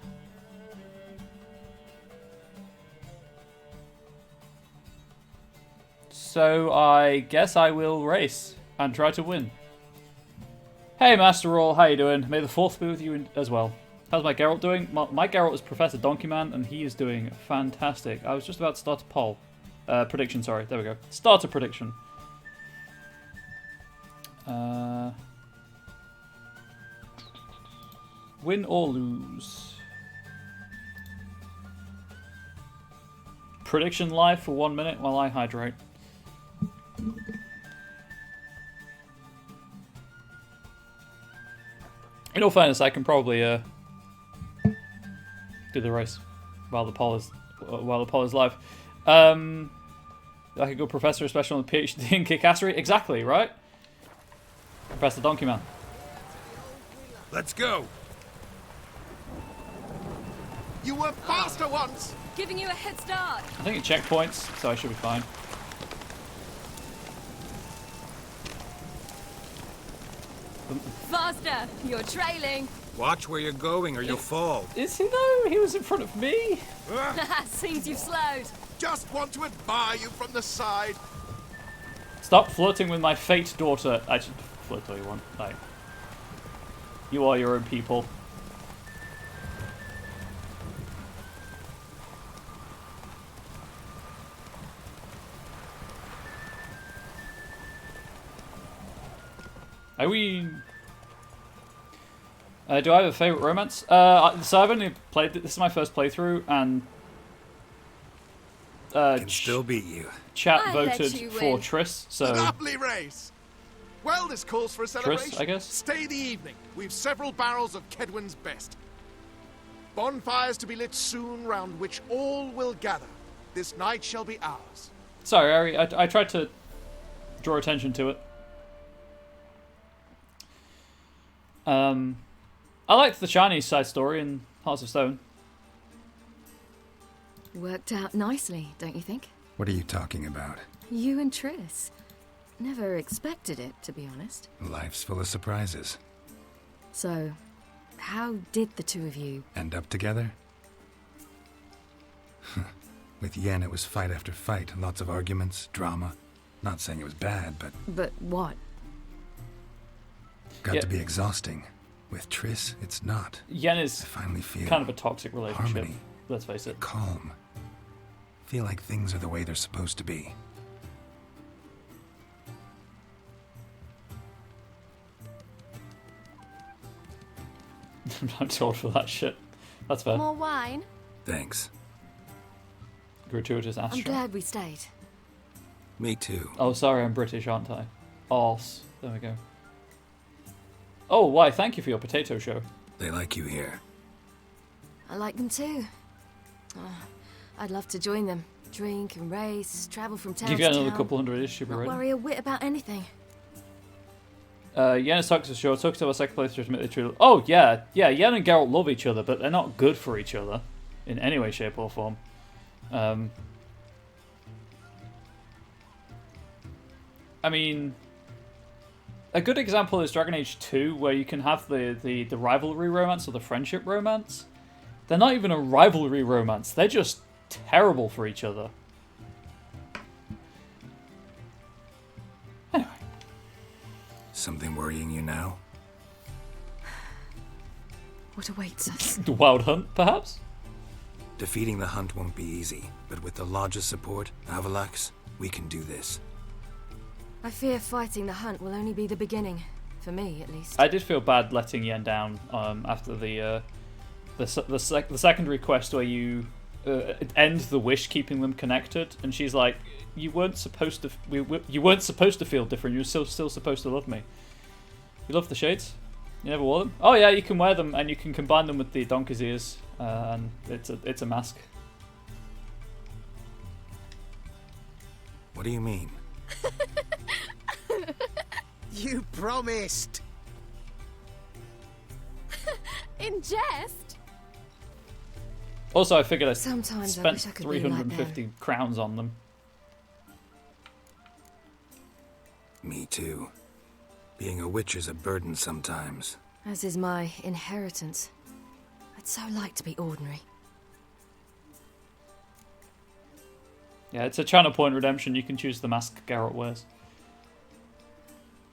So I guess I will race and try to win. Hey, Master Roll, how you doing? May the 4th be with you as well. How's my Geralt doing? My Geralt is Professor Donkeyman, and he is doing fantastic. I was just about to start a poll. Prediction, sorry. There we go. Start a prediction. Win or lose. Prediction live for 1 minute while I hydrate. In all fairness, I can probably do the race while the poll is live. I could go Professor, especially on the PhD in kickassery. Exactly, right? Professor Donkeyman. Let's go. You were faster once. Giving you a head start. I think it checkpoints, so I should be fine. Faster! You're trailing. Watch where you're going or you'll fall. Is he though? He was in front of me. Seems you've slowed. Just want to admire you from the side. Stop flirting with my fate daughter. Actually, flirt all you want. Like, you are your own people. Are we... do I have a favourite romance? So I've only played... This is my first playthrough, and... Can still beat you. Chat voted for Triss, so... Lovely race. Well, this calls for a celebration. Triss, I guess? Stay the evening. We've several barrels of Kedwin's best. Bonfires to be lit soon, round which all will gather. This night shall be ours. Sorry, Ari. I tried to draw attention to it. I liked the Chinese side story in Hearts of Stone. Worked out nicely, don't you think? What are you talking about? You and Triss. Never expected it, to be honest. Life's full of surprises. So, how did the two of you... End up together? With Yen, it was fight after fight. Lots of arguments, drama. Not saying it was bad, but... But what? Got to be exhausting. With Triss, it's not. Yen is I finally feel kind of a toxic relationship. harmony, let's face it. Calm. Feel like things are the way they're supposed to be. I'm not told for that shit. That's fair. More wine? Thanks. Gratuitous I'm Astra. glad we stayed. Me too. Oh, sorry, I'm British, aren't I? Arse. There we go. Oh, why, thank you for your potato show. They like you here. I like them too. I'd love to join them. Drink and race, travel from town Give to you another town. couple hundred ish, should be Not right. worry a whit about anything. Yen is talking to the show. Talks to our second playthrough to admit the truth. Oh, yeah. Yeah, Yen and Geralt love each other, but they're not good for each other. In any way, shape, or form. I mean... A good example is Dragon Age 2, where you can have the rivalry romance or the friendship romance. They're not even a rivalry romance. They're just terrible for each other. Anyway. Something worrying you now? What awaits us? The Wild Hunt, perhaps? Defeating the Hunt won't be easy, but with the Lodge's support, Avalax, we can do this. I fear fighting the Hunt will only be the beginning. For me, at least. I did feel bad letting Yen down after the secondary quest where you end the wish keeping them connected, and she's like, "You weren't supposed to. You weren't supposed to feel different. You're still supposed to love me. You love the shades. You never wore them. Oh yeah, you can wear them, and you can combine them with the donkey's ears, and it's a mask." What do you mean? You promised. In jest? Also, I figured I Sometimes I spent wish I could be like 350 crowns on them. Me too. Being a witch is a burden sometimes. As is my inheritance. I'd so like to be ordinary. Yeah, it's a channel point redemption. You can choose the mask Geralt wears.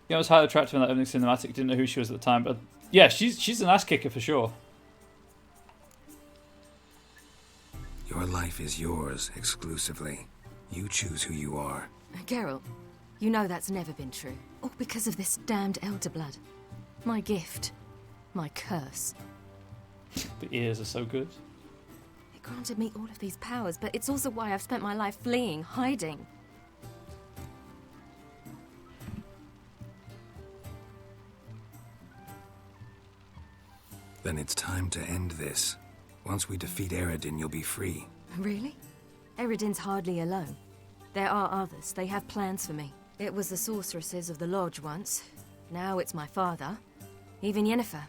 Yeah, I was highly attractive in that opening cinematic. Didn't know who she was at the time, but yeah, she's an ass kicker for sure. Your life is yours exclusively. You choose who you are. Geralt, you know that's never been true. All because of this damned elder blood. My gift. My curse. The ears are so good. It granted me all of these powers, but it's also why I've spent my life fleeing, hiding. Then it's time to end this. Once we defeat Eredin, you'll be free. Really? Eredin's hardly alone. There are others. They have plans for me. It was the sorceresses of the Lodge once. Now it's my father. Even Yennefer.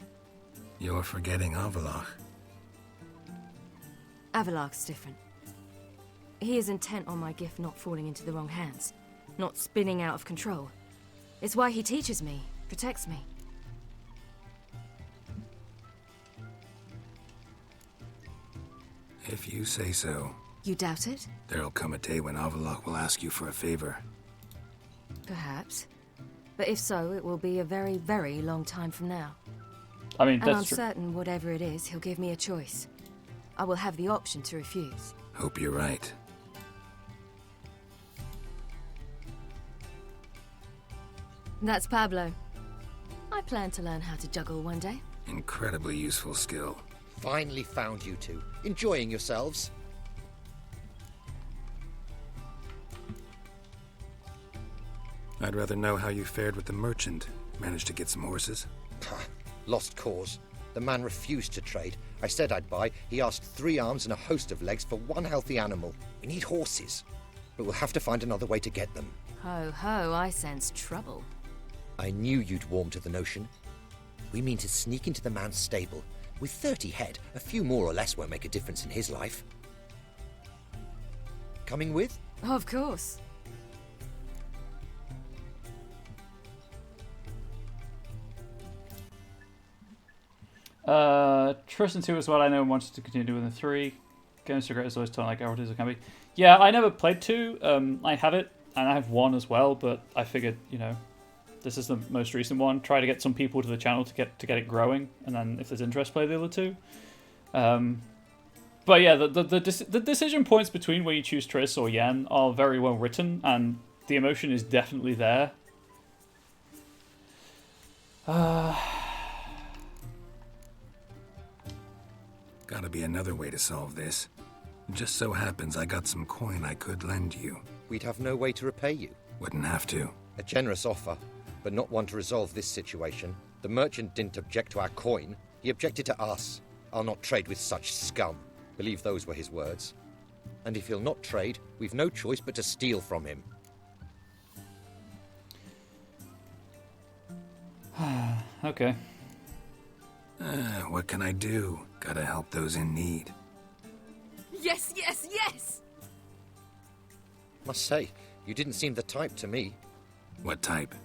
You're forgetting Avallac'h. Avallac'h's different. He is intent on my gift not falling into the wrong hands. Not spinning out of control. It's why he teaches me, protects me. If you say so. You doubt it? There'll come a day when Avallac'h will ask you for a favor. Perhaps. But if so, it will be a very, very long time from now. I mean, and I'm that's true. certain whatever it is, he'll give me a choice. I will have the option to refuse. Hope you're right. That's Pablo. I plan to learn how to juggle one day. Incredibly useful skill. Finally found you two. Enjoying yourselves? I'd rather know how you fared with the merchant. Managed to get some horses? Lost cause. The man refused to trade. I said I'd buy. He asked 3 arms and a host of legs for 1 healthy animal. We need horses. But we'll have to find another way to get them. Ho ho, I sense trouble. I knew you'd warm to the notion. We mean to sneak into the man's stable. With 30 head, a few more or less won't make a difference in his life. Coming with? Of course. Tristan 2 is what I know and wanted to continue with in 3. Games so great as always telling like Geralt as it can be. Yeah, I never played 2. I have it, and I have 1 as well, but I figured, you know, this is the most recent one. Try to get some people to the channel to get it growing, and then if there's interest, play the other 2. But yeah, the decision points between where you choose Triss or Yen are very well written, and the emotion is definitely there. Gotta be another way to solve this. Just so happens I got some coin I could lend you. We'd have no way to repay you. Wouldn't have to. A generous offer, but not one to resolve this situation. The merchant didn't object to our coin. He objected to us. I'll not trade with such scum. Believe those were his words. And if he'll not trade, we've no choice but to steal from him. Okay. What can I do? Gotta help those in need. Yes, yes, yes! Must say, you didn't seem the type to me. What type?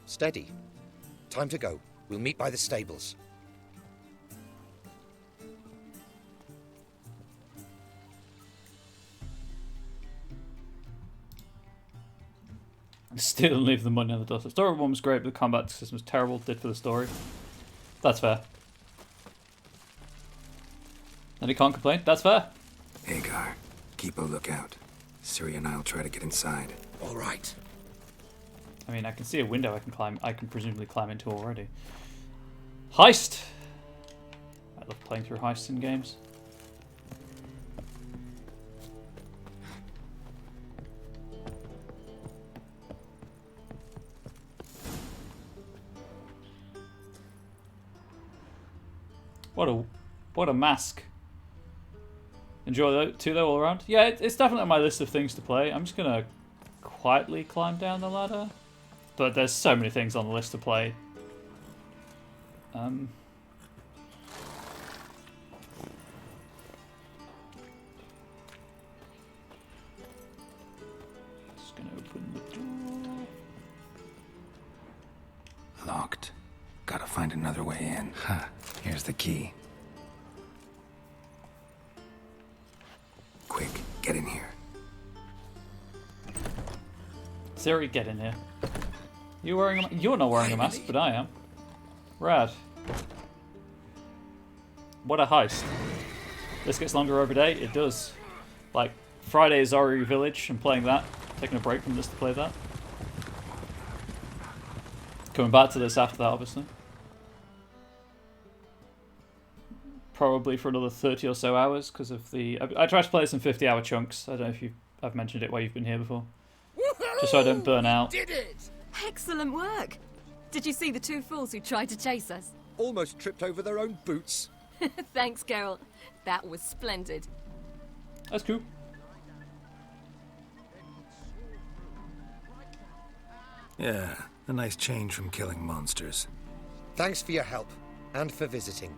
Steady. Time to go. We'll meet by the stables. Still leave the money on the dust. The story one was great, but the combat system was terrible. Did for the story. That's fair. And he can't complain. That's fair. Hagar, keep a lookout. Ciri and I'll try to get inside. All right. I mean, I can see a window I can climb. I can presumably climb into already. Heist. I love playing through heists in games. What a mask. Enjoy those 2 though all around. Yeah, it's definitely on my list of things to play. I'm just gonna quietly climb down the ladder. But there's so many things on the list to play. Just gonna open the door. Locked. Gotta find find another way in. Ha, here's the key. Quick, get in here. Siri, get in here. You're not wearing a mask, but I am. Rad. What a heist. This gets longer every day. It does. Like, Friday is Ori Village. I'm playing that. Taking a break from this to play that. Coming back to this after that, obviously. Probably for another 30 or so hours, because of the... I try to play this in 50-hour chunks. I don't know if I've mentioned it while you've been here before. Just so I don't burn out. Did it! Excellent work! Did you see the two fools who tried to chase us? Almost tripped over their own boots. Thanks, Geralt. That was splendid. That's cool. Yeah, a nice change from killing monsters. Thanks for your help, and for visiting.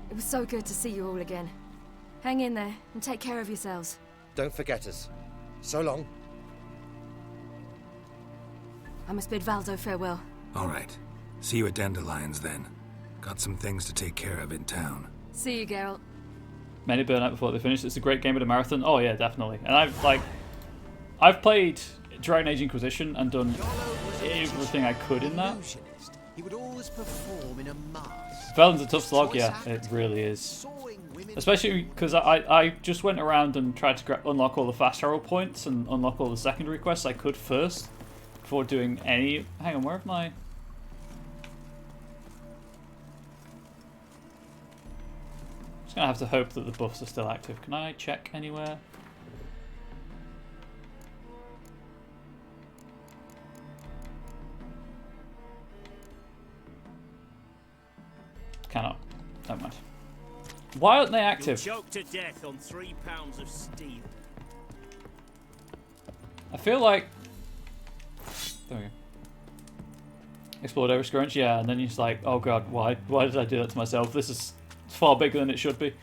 It was so good to see you all again. Hang in there, and take care of yourselves. Don't forget us. So long. I must bid Valdo farewell. All right. See you at Dandelions, then. Got some things to take care of in town. See you, Geralt. Many burn out before they finish. It's a great game of the marathon. Oh yeah, definitely. And I've played Dragon Age Inquisition and done everything I could in that. He would always perform in a mask. Velen's a tough slog, yeah, it really is. Especially because I just went around and tried to unlock all the fast travel points and unlock all the secondary quests I could first before doing any... Hang on, where have my... Just gonna have to hope that the buffs are still active. Can I check anywhere? Cannot. Never mind. Why aren't they active? You'll choke to death on 3 pounds of steel. I feel like... There we go. Explode every scrunch, yeah, and then you're just like, oh god, why did I do that to myself? This is far bigger than it should be.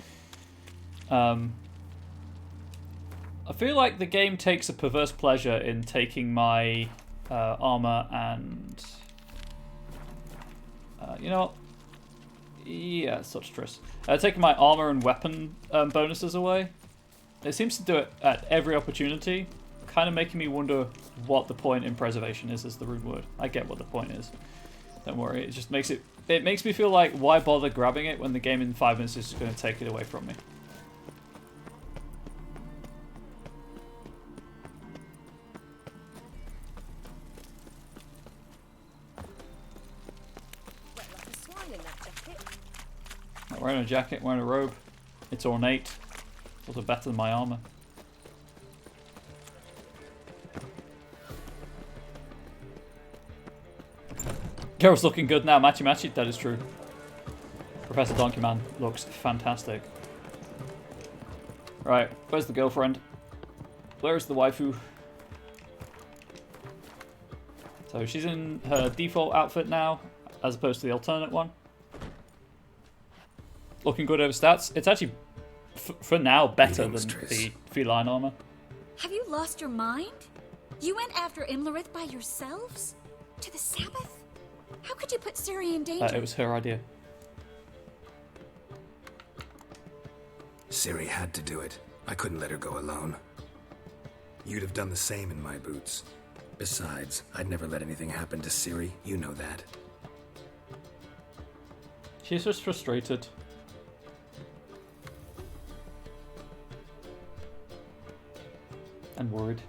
I feel like the game takes a perverse pleasure in taking my armor and... you know what? Yeah, such Triss. Taking my armor and weapon bonuses away. It seems to do it at every opportunity, kind of making me wonder what the point in preservation is as the rune word. I get what the point is. Don't worry, it just makes it makes me feel like, why bother grabbing it when the game in 5 minutes is just going to take it away from me. Not wearing a jacket, wearing a robe. It's ornate. It's also better than my armor. Geralt's looking good now. Matchy matchy, that is true. Professor Donkey Man looks fantastic. Right, where's the girlfriend? Where's the waifu? So she's in her default outfit now, as opposed to the alternate one. Looking good over stats. It's actually, for now, better than the feline armor. Have you lost your mind? You went after Imlerith by yourselves? To the Sabbath? How could you put Ciri in danger? It was her idea. Ciri had to do it. I couldn't let her go alone. You'd have done the same in my boots. Besides, I'd never let anything happen to Ciri. You know that. She's just frustrated. And worried.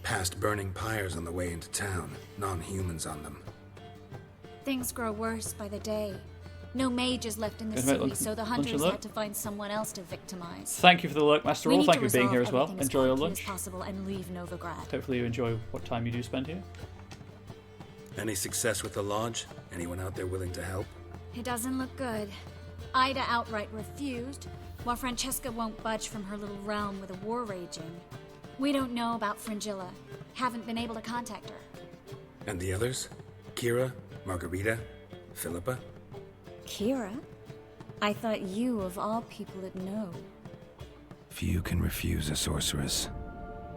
Past burning pyres on the way into town. Non-humans on them. Things grow worse by the day. No mages left in the city, so the hunters had to find someone else to victimize. Thank you for the lurk, Master Roll. Thank you for being here as well. Enjoy your lunch. As possible and leave Novigrad. Hopefully you enjoy what time you do spend here. Any success with the lodge? Anyone out there willing to help? It doesn't look good. Ida outright refused, while Francesca won't budge from her little realm with a war raging. We don't know about Fringilla. Haven't been able to contact her. And the others? Kira? Margarita? Philippa? Kira? I thought you, of all people, would know. Few can refuse a sorceress.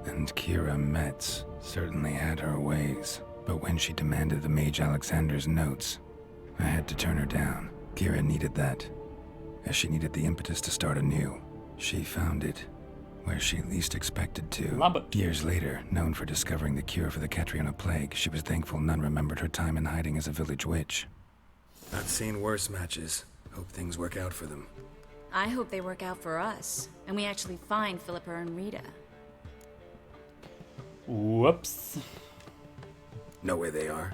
And Kira Metz certainly had her ways. But when she demanded the Mage Alexander's notes, I had to turn her down. Kira needed that, as she needed the impetus to start anew. She found it where she least expected to. Lambert. Years later, known for discovering the cure for the Catriona plague, she was thankful none remembered her time in hiding as a village witch. I've seen worse matches. Hope things work out for them. I hope they work out for us, and we actually find Philippa and Rita. Whoops. Know where they are?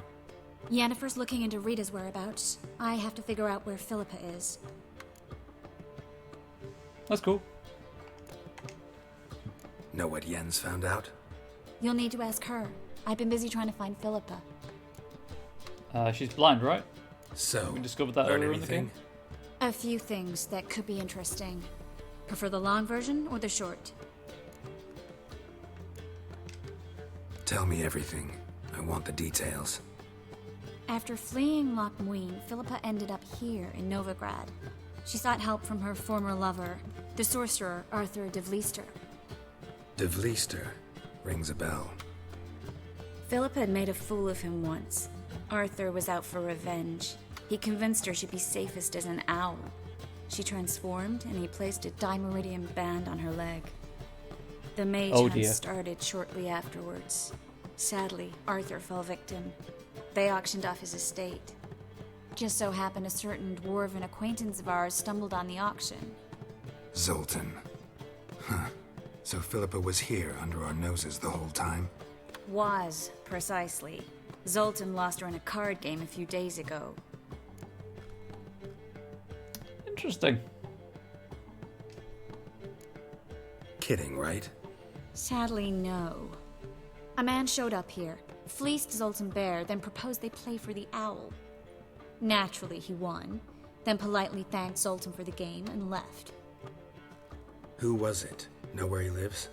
Yennefer's looking into Rita's whereabouts. I have to figure out where Philippa is. That's cool. Know what Yen's found out? You'll need to ask her. I've been busy trying to find Philippa. She's blind, right? So, we discovered that learn earlier in the anything? game. A few things that could be interesting. Prefer the long version or the short? Tell me everything. I want the details. After fleeing Loch Muin, Philippa ended up here in Novigrad. She sought help from her former lover, the sorcerer Arthur de Vlister. De Vlister rings a bell. Philippa had made a fool of him once. Arthur was out for revenge. He convinced her she'd be safest as an owl. She transformed, and he placed a dimeridium band on her leg. The mage hunt started shortly afterwards. Sadly, Arthur fell victim. They auctioned off his estate. Just so happened a certain dwarven acquaintance of ours stumbled on the auction. Zoltan. Huh. So Philippa was here under our noses the whole time? Was, precisely. Zoltan lost her in a card game a few days ago. Interesting. Kidding, right? Sadly, no. A man showed up here, fleeced Zoltan bare, then proposed they play for the owl. Naturally, he won, then politely thanked Zoltan for the game and left. Who was it? Know where he lives?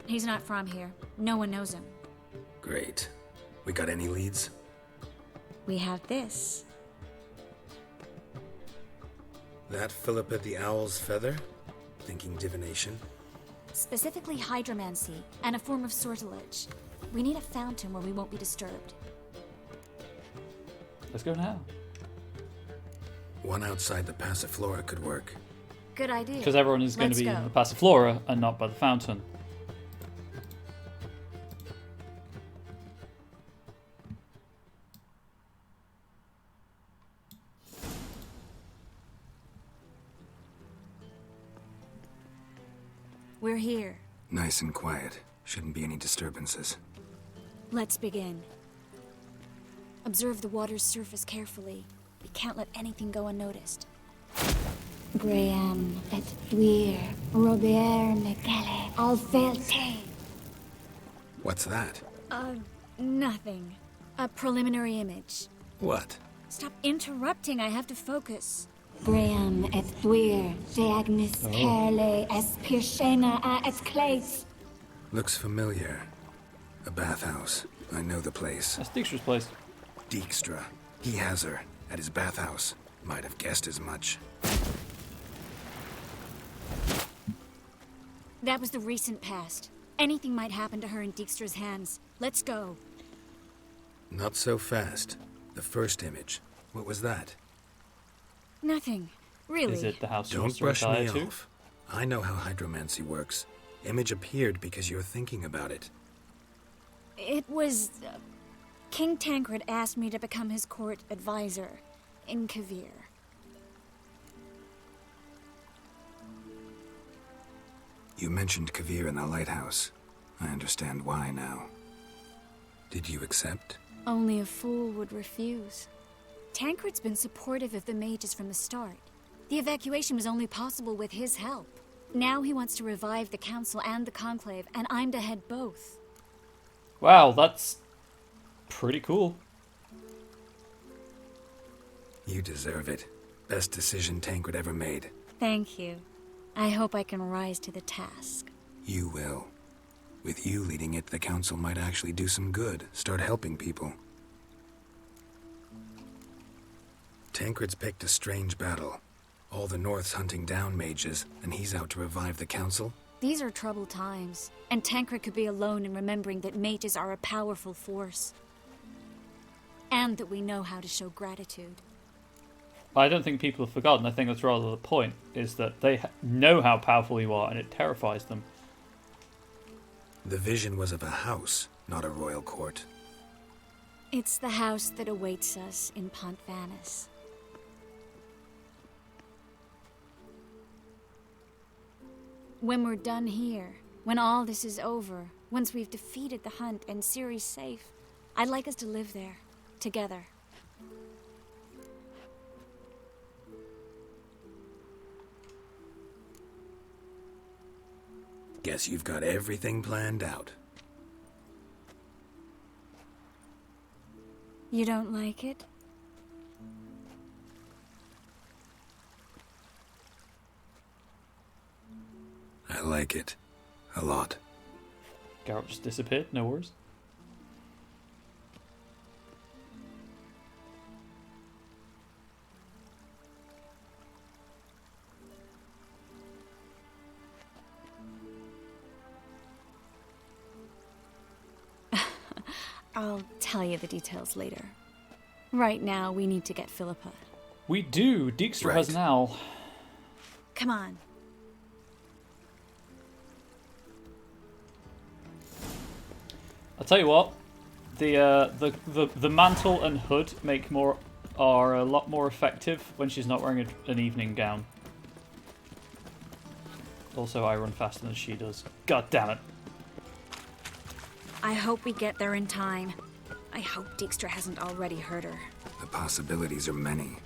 He's not from here. No one knows him. Great. We got any leads? We have this. That Philippa the Owl's feather? Thinking divination? Specifically hydromancy, and a form of sortilege. We need a fountain where we won't be disturbed. Let's go now. One outside the Passiflora could work. Good idea. Because everyone is going to be Let's in go. the Passiflora and not by the fountain. We're here. Nice and quiet. Shouldn't be any disturbances. Let's begin. Observe the water's surface carefully. We can't let anything go unnoticed. Graham et Dwyer, Robert Mekele, Alfelte. What's that? Nothing. A preliminary image. What? Stop interrupting, I have to focus. Graham et Dwyer, Deagnis Kerle, Espirshena a Esclate. Looks familiar. A bathhouse. I know the place. That's Dijkstra's place. Dijkstra. He has her. At his bathhouse. Might have guessed as much. That was the recent past. Anything might happen to her in Dijkstra's hands. Let's go. Not so fast. The first image. What was that? Nothing. Really. Is it the house Don't Sorcerer brush me too? off. I know how hydromancy works. Image appeared because you're thinking about it. It was... King Tancred asked me to become his court advisor in Kavir. You mentioned Kavir in the lighthouse. I understand why now. Did you accept? Only a fool would refuse. Tancred's been supportive of the mages from the start. The evacuation was only possible with his help. Now he wants to revive the council and the conclave, and I'm to head both. Wow, that's pretty cool. You deserve it. Best decision Tancred ever made. Thank you. I hope I can rise to the task. You will. With you leading it, the council might actually do some good. Start helping people. Tancred's picked a strange battle. All the North's hunting down mages, and he's out to revive the council? These are troubled times, and Tancred could be alone in remembering that mages are a powerful force. and that we know how to show gratitude. I don't think people have forgotten. I think that's rather the point, is that they know how powerful you are, and it terrifies them. The vision was of a house, not a royal court. It's the house that awaits us in Pont Vanis. When we're done here, when all this is over, once we've defeated the hunt and Ciri's safe, I'd like us to live there, together. Guess you've got everything planned out. You don't like it? I like it. A lot. Garrett just disappeared, no worries. I'll tell you the details later. Right now, we need to get Philippa. We do. Dijkstra has an owl. Come on. I'll tell you what. The mantle and hood are a lot more effective when she's not wearing an evening gown. Also, I run faster than she does. God damn it. I hope we get there in time. I hope Dijkstra hasn't already hurt her. The possibilities are many.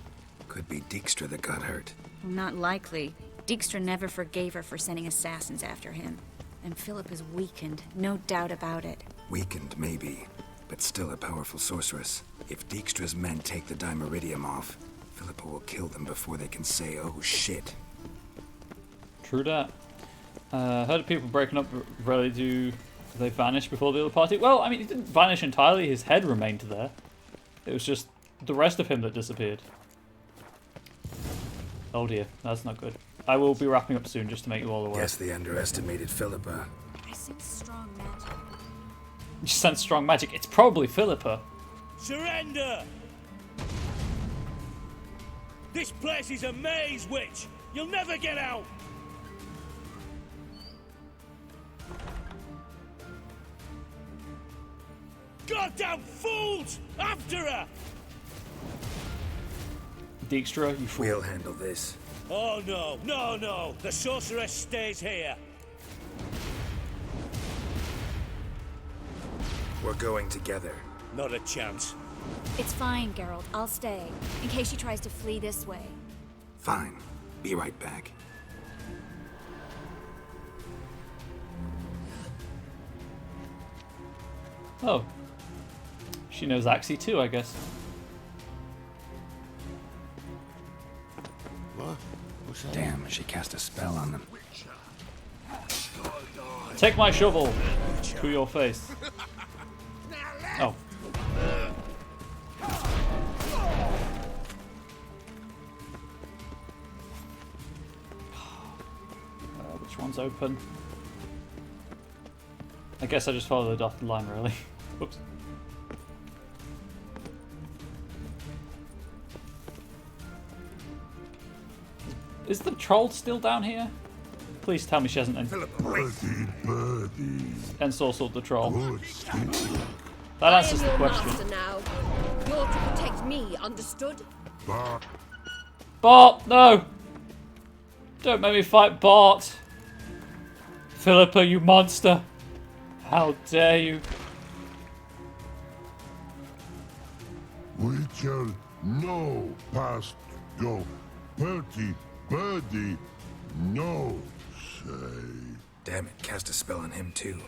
Could be Dijkstra that got hurt. Not likely. Dijkstra never forgave her for sending assassins after him. And Philip is weakened, no doubt about it. Weakened, maybe, but still a powerful sorceress. If Dijkstra's men take the Dimeridium off, Philippa will kill them before they can say, oh shit. True that. Heard of people breaking up, really do they vanish before the other party? Well, I mean, he didn't vanish entirely, his head remained there. It was just the rest of him that disappeared. Oh dear, that's not good. I will be wrapping up soon just to make you all aware. Guess they underestimated Philippa. I sense strong magic. You sense strong magic. It's probably Philippa. Surrender! This place is a maze, witch! You'll never get out! Goddamn fools! After her! Dijkstra, you fool. We'll handle this. Oh no, no, no! The sorceress stays here! We're going together. Not a chance. It's fine, Geralt. I'll stay, in case she tries to flee this way. Fine. Be right back. Oh. She knows Axie too, I guess. What? What's that? Damn, she cast a spell on them. Take my shovel to your face. Oh. Which one's open? I guess I just follow the dotted line, really. Whoops. Is the troll still down here? Please tell me she hasn't ensorcelled the troll. That answers the question. Master now. You're to protect me, understood? Bart, no! Don't make me fight Bart! Philippa, you monster! How dare you? We shall no past go. Bertie, birdie, no say. Damn it, cast a spell on him too.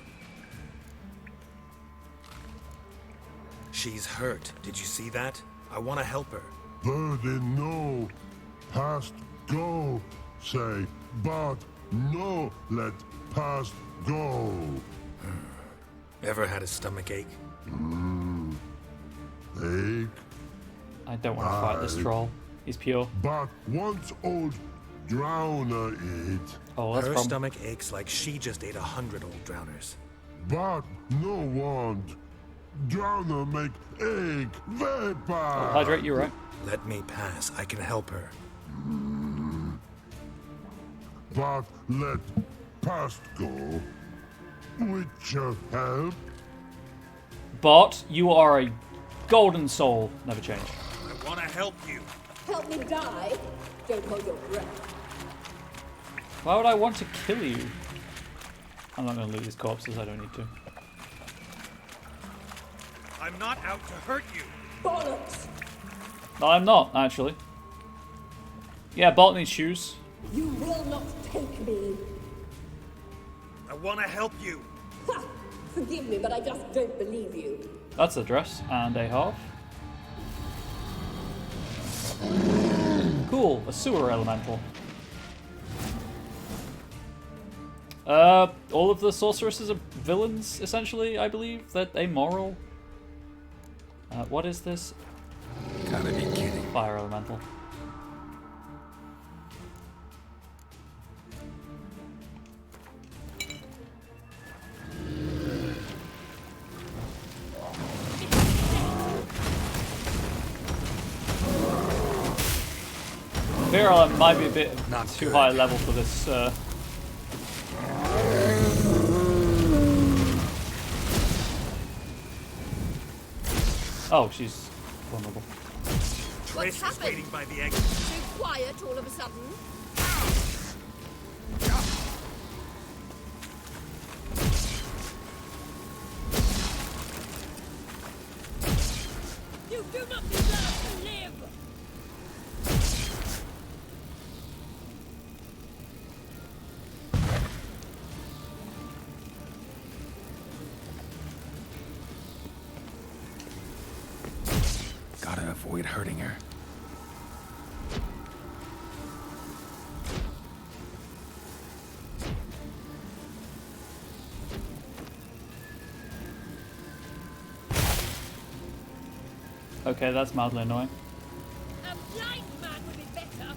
She's hurt. Did you see that? I want to help her. Birdie, no past go say, but no let past go. Ever had a stomach ache? Ache? I don't want to fight this troll. He's pure. But once old drowner it. Oh, that's her stomach aches like she just ate 100 old drowners. But no want drowner make egg vapor. Oh, hydrate, you're right. Let me pass. I can help her. But let past go. Which help. But you are a golden soul. Never change. I want to help you. Help me die? Don't hold your breath. Why would I want to kill you? I'm not going to loot these corpses. I don't need to. I'm not out to hurt you. Bollocks! No, I'm not, actually. Yeah, Bolt needs shoes. You will not take me. I want to help you. Ha! Forgive me, but I just don't believe you. That's a dress and a half. Cool, a sewer elemental. All of the sorceresses are villains, essentially, I believe. They're amoral. What is this? Gotta be kidding. Fire elemental. Virulent might be a bit too high level for this. Oh, she's vulnerable. What's happened? Waiting by the exit. So quiet all of a sudden. You do not deserve to live. Gotta avoid hurting her. Okay, that's mildly annoying. A blind man would be better.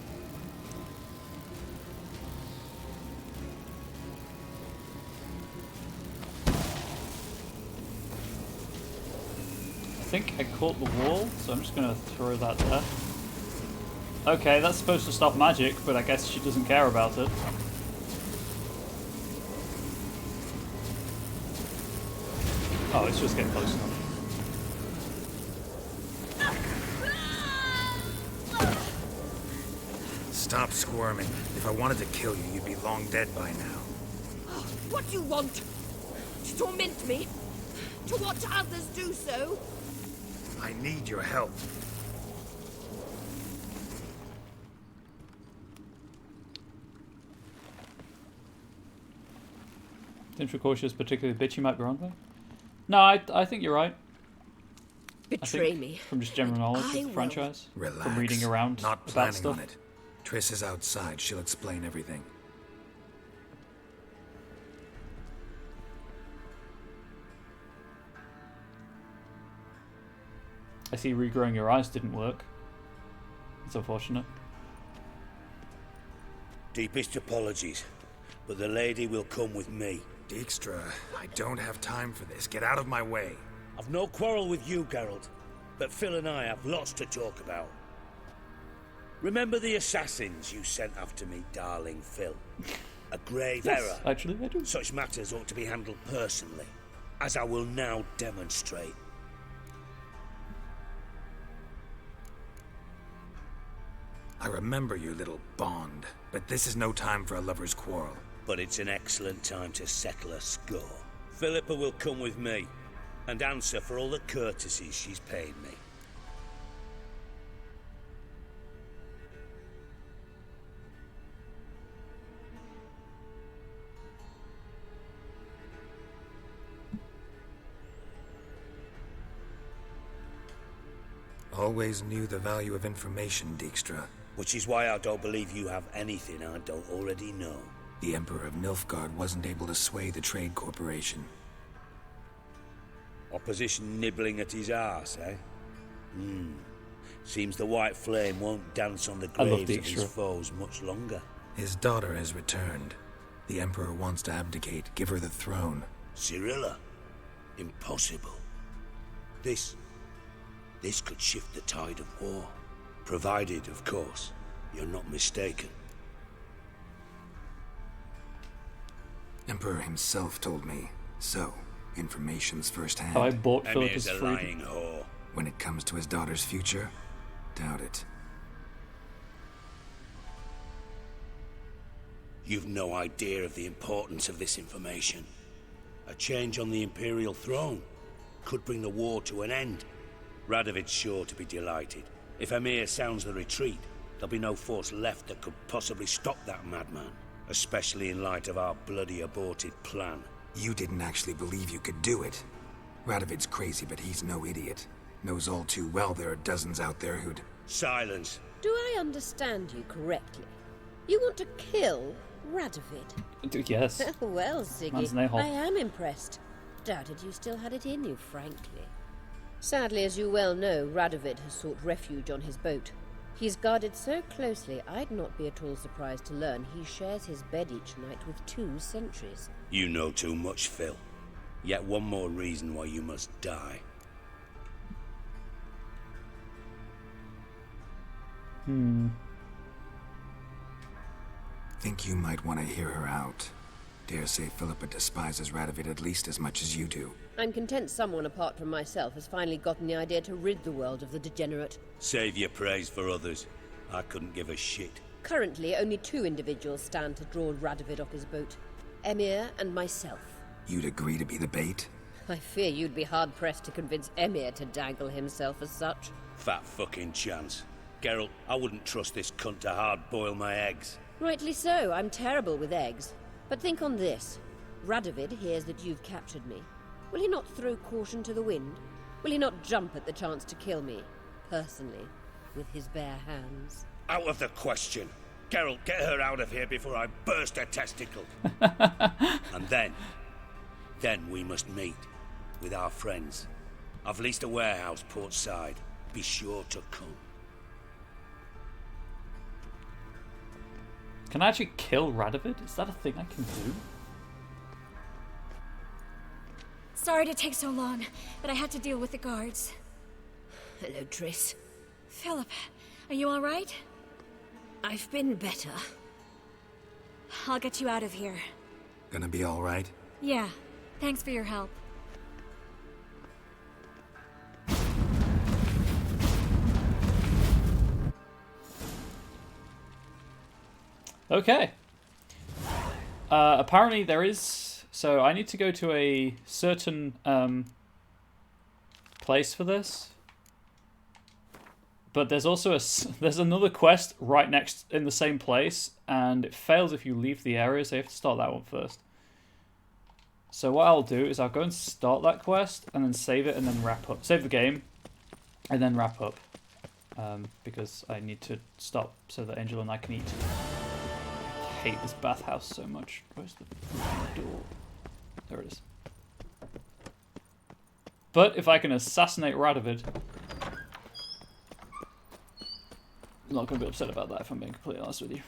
I think I caught the wall, so I'm just gonna throw that there. Okay, that's supposed to stop magic, but I guess she doesn't care about it. Oh, it's just getting close enough. Stop squirming. If I wanted to kill you, you'd be long dead by now. What do you want? To torment me? To watch others do so? I need your help. Since Ricochet is particularly bitchy, might be wrong though. No, I think you're right. Betray me. From just general knowledge of the will. franchise. Relax. From reading around Not about planning stuff. on it. Triss is outside. She'll explain everything. I see regrowing your eyes didn't work. It's unfortunate. Deepest apologies, but the lady will come with me. Dijkstra, I don't have time for this. Get out of my way. I've no quarrel with you, Geralt, but Phil and I have lots to talk about. Remember the assassins you sent after me, darling Phil? A grave error. Actually, I do. Such matters ought to be handled personally, as I will now demonstrate. I remember your little bond, but this is no time for a lover's quarrel. But it's an excellent time to settle a score. Philippa will come with me, and answer for all the courtesies she's paid me. Always knew the value of information, Dijkstra. Which is why I don't believe you have anything I don't already know. The Emperor of Nilfgaard wasn't able to sway the Trade Corporation. Opposition nibbling at his arse, eh? Seems the White Flame won't dance on the graves of his foes much longer. His daughter has returned. The Emperor wants to abdicate, give her the throne. Cyrilla? Impossible. This could shift the tide of war. Provided, of course, you're not mistaken. Emperor himself told me. So, information's firsthand. I bought Emir's Philippus a freedom. lying whore. When it comes to his daughter's future, doubt it. You've no idea of the importance of this information. A change on the Imperial throne could bring the war to an end. Radovid's sure to be delighted. If Emir sounds the retreat, there'll be no force left that could possibly stop that madman. Especially in light of our bloody aborted plan. You didn't actually believe you could do it. Radovid's crazy, but he's no idiot. Knows all too well there are dozens out there who'd... Silence. Do I understand you correctly? You want to kill Radovid? Yes. Well, Man's an Siggy, a-hole. I am impressed. Doubted you still had it in you, frankly. Sadly, as you well know, Radovid has sought refuge on his boat. He's guarded so closely, I'd not be at all surprised to learn he shares his bed each night with 2 sentries. You know too much, Phil. Yet one more reason why you must die. Think you might want to hear her out. Dare say Philippa despises Radovid at least as much as you do. I'm content someone apart from myself has finally gotten the idea to rid the world of the degenerate. Save your praise for others. I couldn't give a shit. Currently, only 2 individuals stand to draw Radovid off his boat. Emir and myself. You'd agree to be the bait? I fear you'd be hard-pressed to convince Emir to dangle himself as such. Fat fucking chance. Geralt, I wouldn't trust this cunt to hard-boil my eggs. Rightly so, I'm terrible with eggs. But think on this. Radovid hears that you've captured me. Will he not throw caution to the wind? Will he not jump at the chance to kill me, personally, with his bare hands? Out of the question. Geralt, get her out of here before I burst her testicle. And then we must meet with our friends. I've leased a warehouse port side. Be sure to come. Can I actually kill Radovid? Is that a thing I can do? Sorry to take so long, but I had to deal with the guards. Hello, Triss. Philip, are you all right? I've been better. I'll get you out of here. Gonna be all right? Yeah, thanks for your help. Okay. Apparently there is... So I need to go to a certain place for this. But there's also there's another quest right next in the same place, and it fails if you leave the area, so you have to start that one first. So what I'll do is I'll go and start that quest, and then save it, and then wrap up. Save the game, and then wrap up. Because I need to stop so that Angel and I can eat. I hate this bathhouse so much. Where's the door? There it is. But if I can assassinate Radovid, I'm not going to be upset about that if I'm being completely honest with you.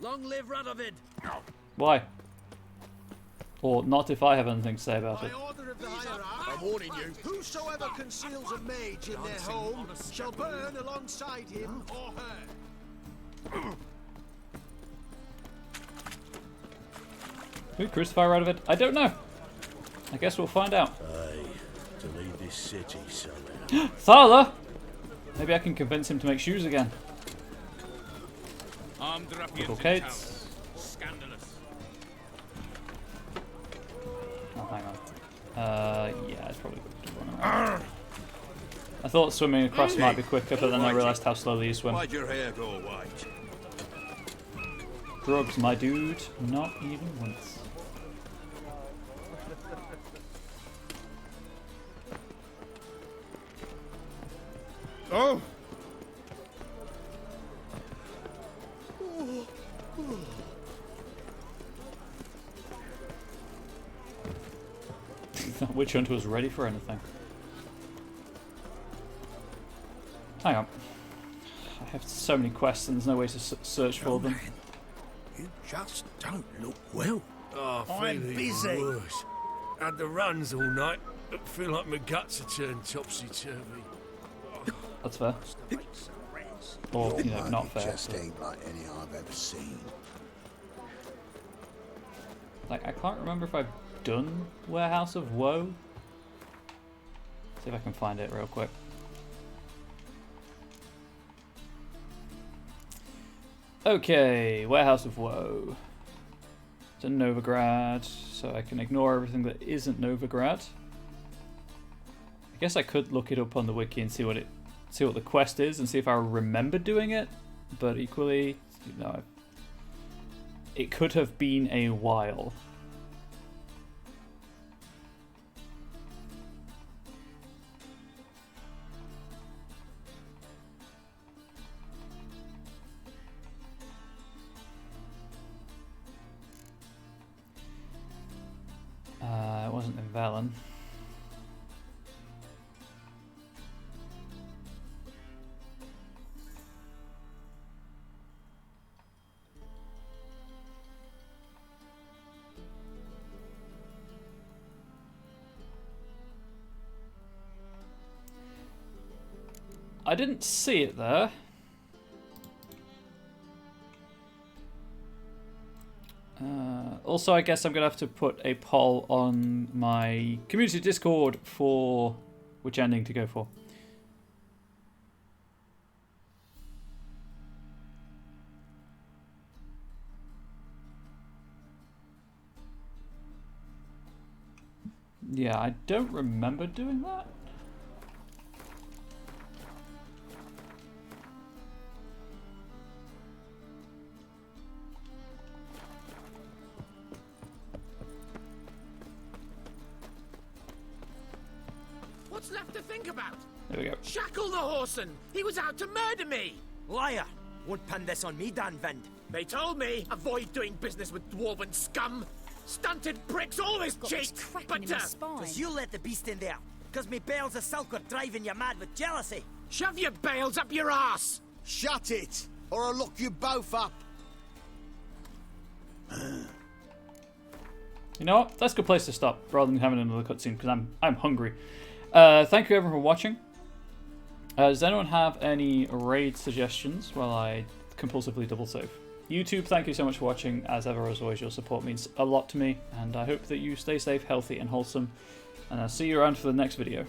Long live Radovid! Why? Or not if I have anything to say about it. I'm warning you, whosoever conceals a mage in their home shall burn alongside him or her. Who crucify Radovid? I don't know. I guess we'll find out. Aye, to leave this city somehow. Thala! Maybe I can convince him to make shoes again. Armed Little ruffians in Kates. town. Scandalous. Oh, hang on. Yeah, it's probably good to run around. I thought swimming across might be quicker, but then I realised how slowly you swim. Why'd your hair go white? Drugs, my dude. Not even once. Oh! That witch hunter was ready for anything. Hang on. I have so many quests and there's no way to search for them. You just don't look well. Oh, I'm feeling busy. worse. Had the runs all night. Feel like my guts are turned topsy-turvy. That's fair. Or, you know, not fair. Just ain't like any I've ever seen. Like, I can't remember if I've done Warehouse of Woe. See if I can find it real quick. Okay, Warehouse of Woe. It's in Novigrad, so I can ignore everything that isn't Novigrad. I guess I could look it up on the wiki and see what the quest is and see if I remember doing it, but equally, you know, it could have been a while. It wasn't in Velen. I didn't see it there. Also, I guess I'm going to have to put a poll on my community Discord for which ending to go for. Yeah, I don't remember doing that. What's left to think about? There we go. Shackle the Horson! He was out to murder me! Liar! Won't pin this on me, Dan Vind. They told me, avoid doing business with dwarven scum! Stunted pricks always cheat! But, Cause you let the beast in there. Cause me bales of silk are driving you mad with jealousy. Shove your bales up your ass! Shut it, or I'll lock you both up. You know what? That's a good place to stop rather than having another cutscene because I'm hungry. Thank you everyone for watching. Does anyone have any raid suggestions while I compulsively double save? YouTube, thank you so much for watching. As ever, as always, your support means a lot to me, and I hope that you stay safe, healthy, and wholesome. And I'll see you around for the next video.